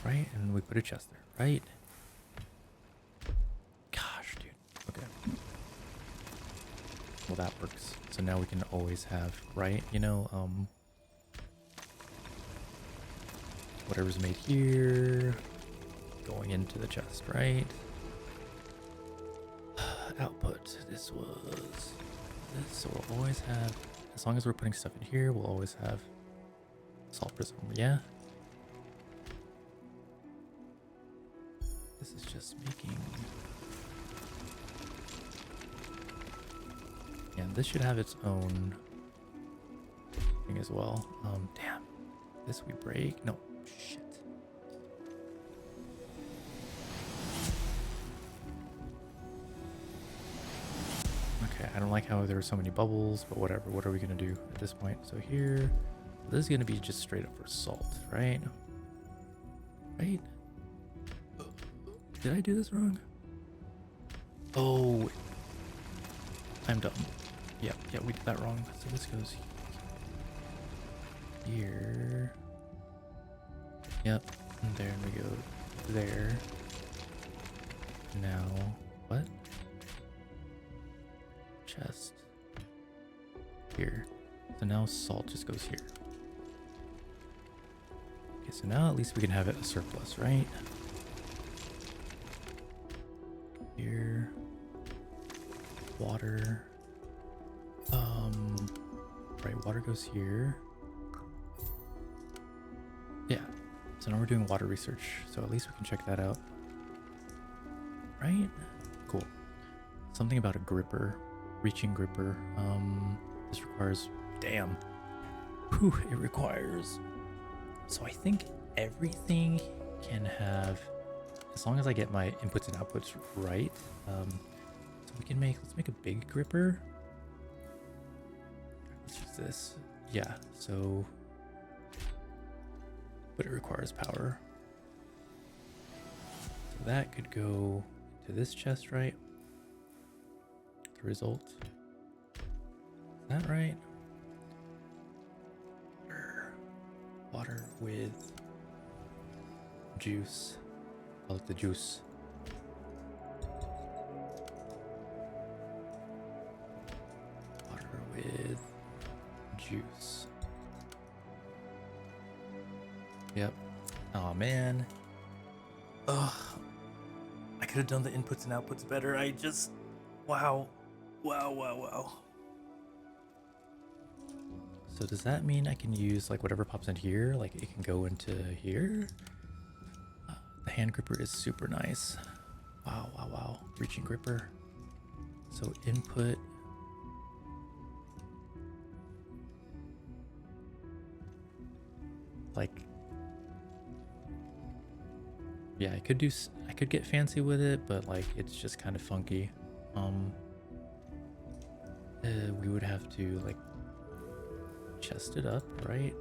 Right, and we put a chest there, right? Gosh, dude. Okay. Well, that works. So now we can always have, right? You know, whatever's made here, going into the chest, right? Output. This was this, so we'll always have, as long as we're putting stuff in here, we'll always have salt prism, yeah? This is just making, yeah, this should have its own thing as well. Damn, this we break, no, shit. Okay, I don't like how there are so many bubbles, but whatever. What are we gonna do at this point? So here, this is gonna be just straight up for salt, right? Right? Did I do this wrong? Oh, I'm dumb. Yeah, we did that wrong. So this goes here. Yep, and there, and we go there. Now, what? Chest. Here. So now salt just goes here. Okay, so now at least we can have it a surplus, right? Here. Water. Right, water goes here. Yeah. So now we're doing water research, so at least we can check that out. Right? Cool. Something about a gripper. Reaching gripper. This requires, damn. Whew, it requires. So I think everything can have, as long as I get my inputs and outputs right. So we can let's make a big gripper. Let's use this. Yeah, so, but it requires power. So that could go to this chest, right? The result. Is that right? Water with juice. I like the juice. Water with juice. Yep. Oh man. Ugh. I could have done the inputs and outputs better. I just, wow. Wow. So does that mean I can use like whatever pops in here? Like it can go into here? The hand gripper is super nice. Wow. Reaching gripper. So input. Like, yeah, I could get fancy with it, but like it's just kind of funky. We would have to like chest it up, right?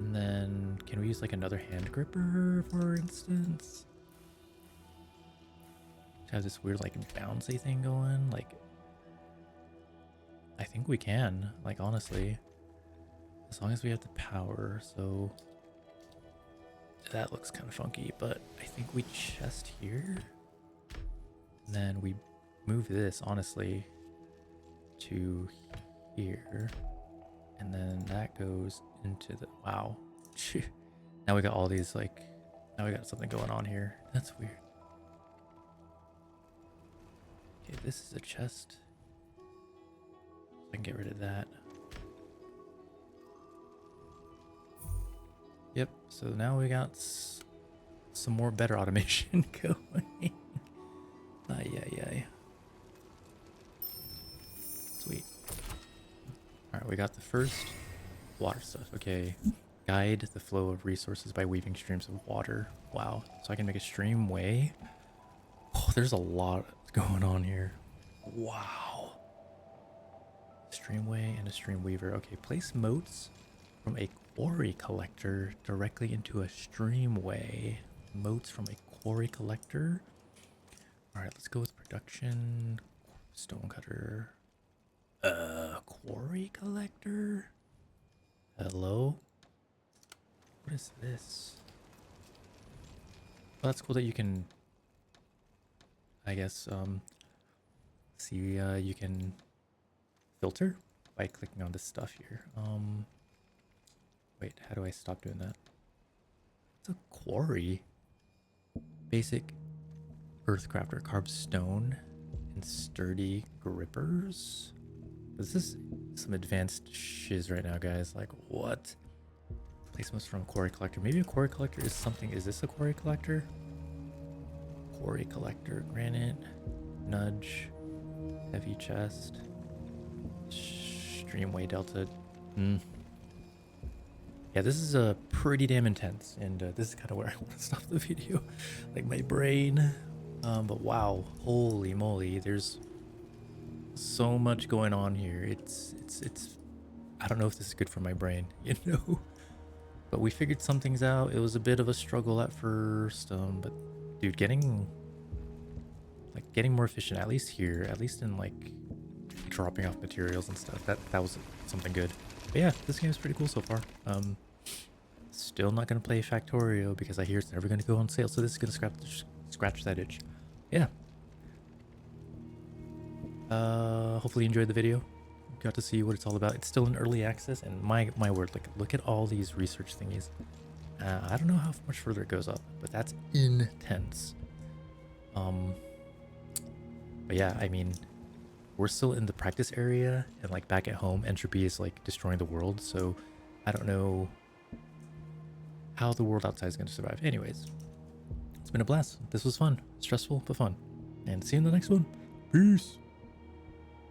And then can we use like another hand gripper, for instance? To have this weird like bouncy thing going, like I think we can, like honestly, as long as we have the power. So that looks kind of funky, but I think we chest here, and then we move this honestly to here. And then that goes into the, wow. Now we got all these, like, now we got something going on here. That's weird. Okay, this is a chest. I can get rid of that. Yep, so now we got some more better automation going. Ay. Sweet. Alright, we got the first water stuff. Okay. Guide the flow of resources by weaving streams of water. Wow. So I can make a streamway. Oh, there's a lot going on here. Wow. Streamway and a stream weaver. Okay, place motes from a quarry collector directly into a streamway. Motes from a quarry collector. Alright, let's go with production. Stonecutter. Quarry collector? Hello? What is this? Well, that's cool that you can, I guess, see, you can filter by clicking on this stuff here. Wait, how do I stop doing that? It's a quarry. Basic earthcrafter carves stone and sturdy grippers. This is some advanced shiz right now, guys. Like, what? Placements from quarry collector. Maybe a quarry collector is something. Is this a quarry collector? Quarry collector. Granite. Nudge. Heavy chest. Streamway delta. Yeah, this is pretty damn intense, and this is kind of where I want to stop the video. Like, my brain. But wow, holy moly, there's so much going on here. It's I don't know if this is good for my brain, you know. But we figured some things out. It was a bit of a struggle at first, but dude, getting more efficient, at least here, at least in like dropping off materials and stuff. That was something good. But yeah, this game is pretty cool so far. Still not gonna play Factorio because I hear it's never gonna go on sale. So this is gonna scratch that itch. Yeah. Hopefully you enjoyed the video. Got to see what it's all about. It's still in early access, and my word, like, look at all these research thingies. I don't know how much further it goes up, but that's intense. But yeah, I mean, we're still in the practice area, and like back at home, entropy is like destroying the world. So I don't know how the world outside is going to survive. Anyways, it's been a blast. This was fun, stressful, but fun. And see you in the next one. Peace.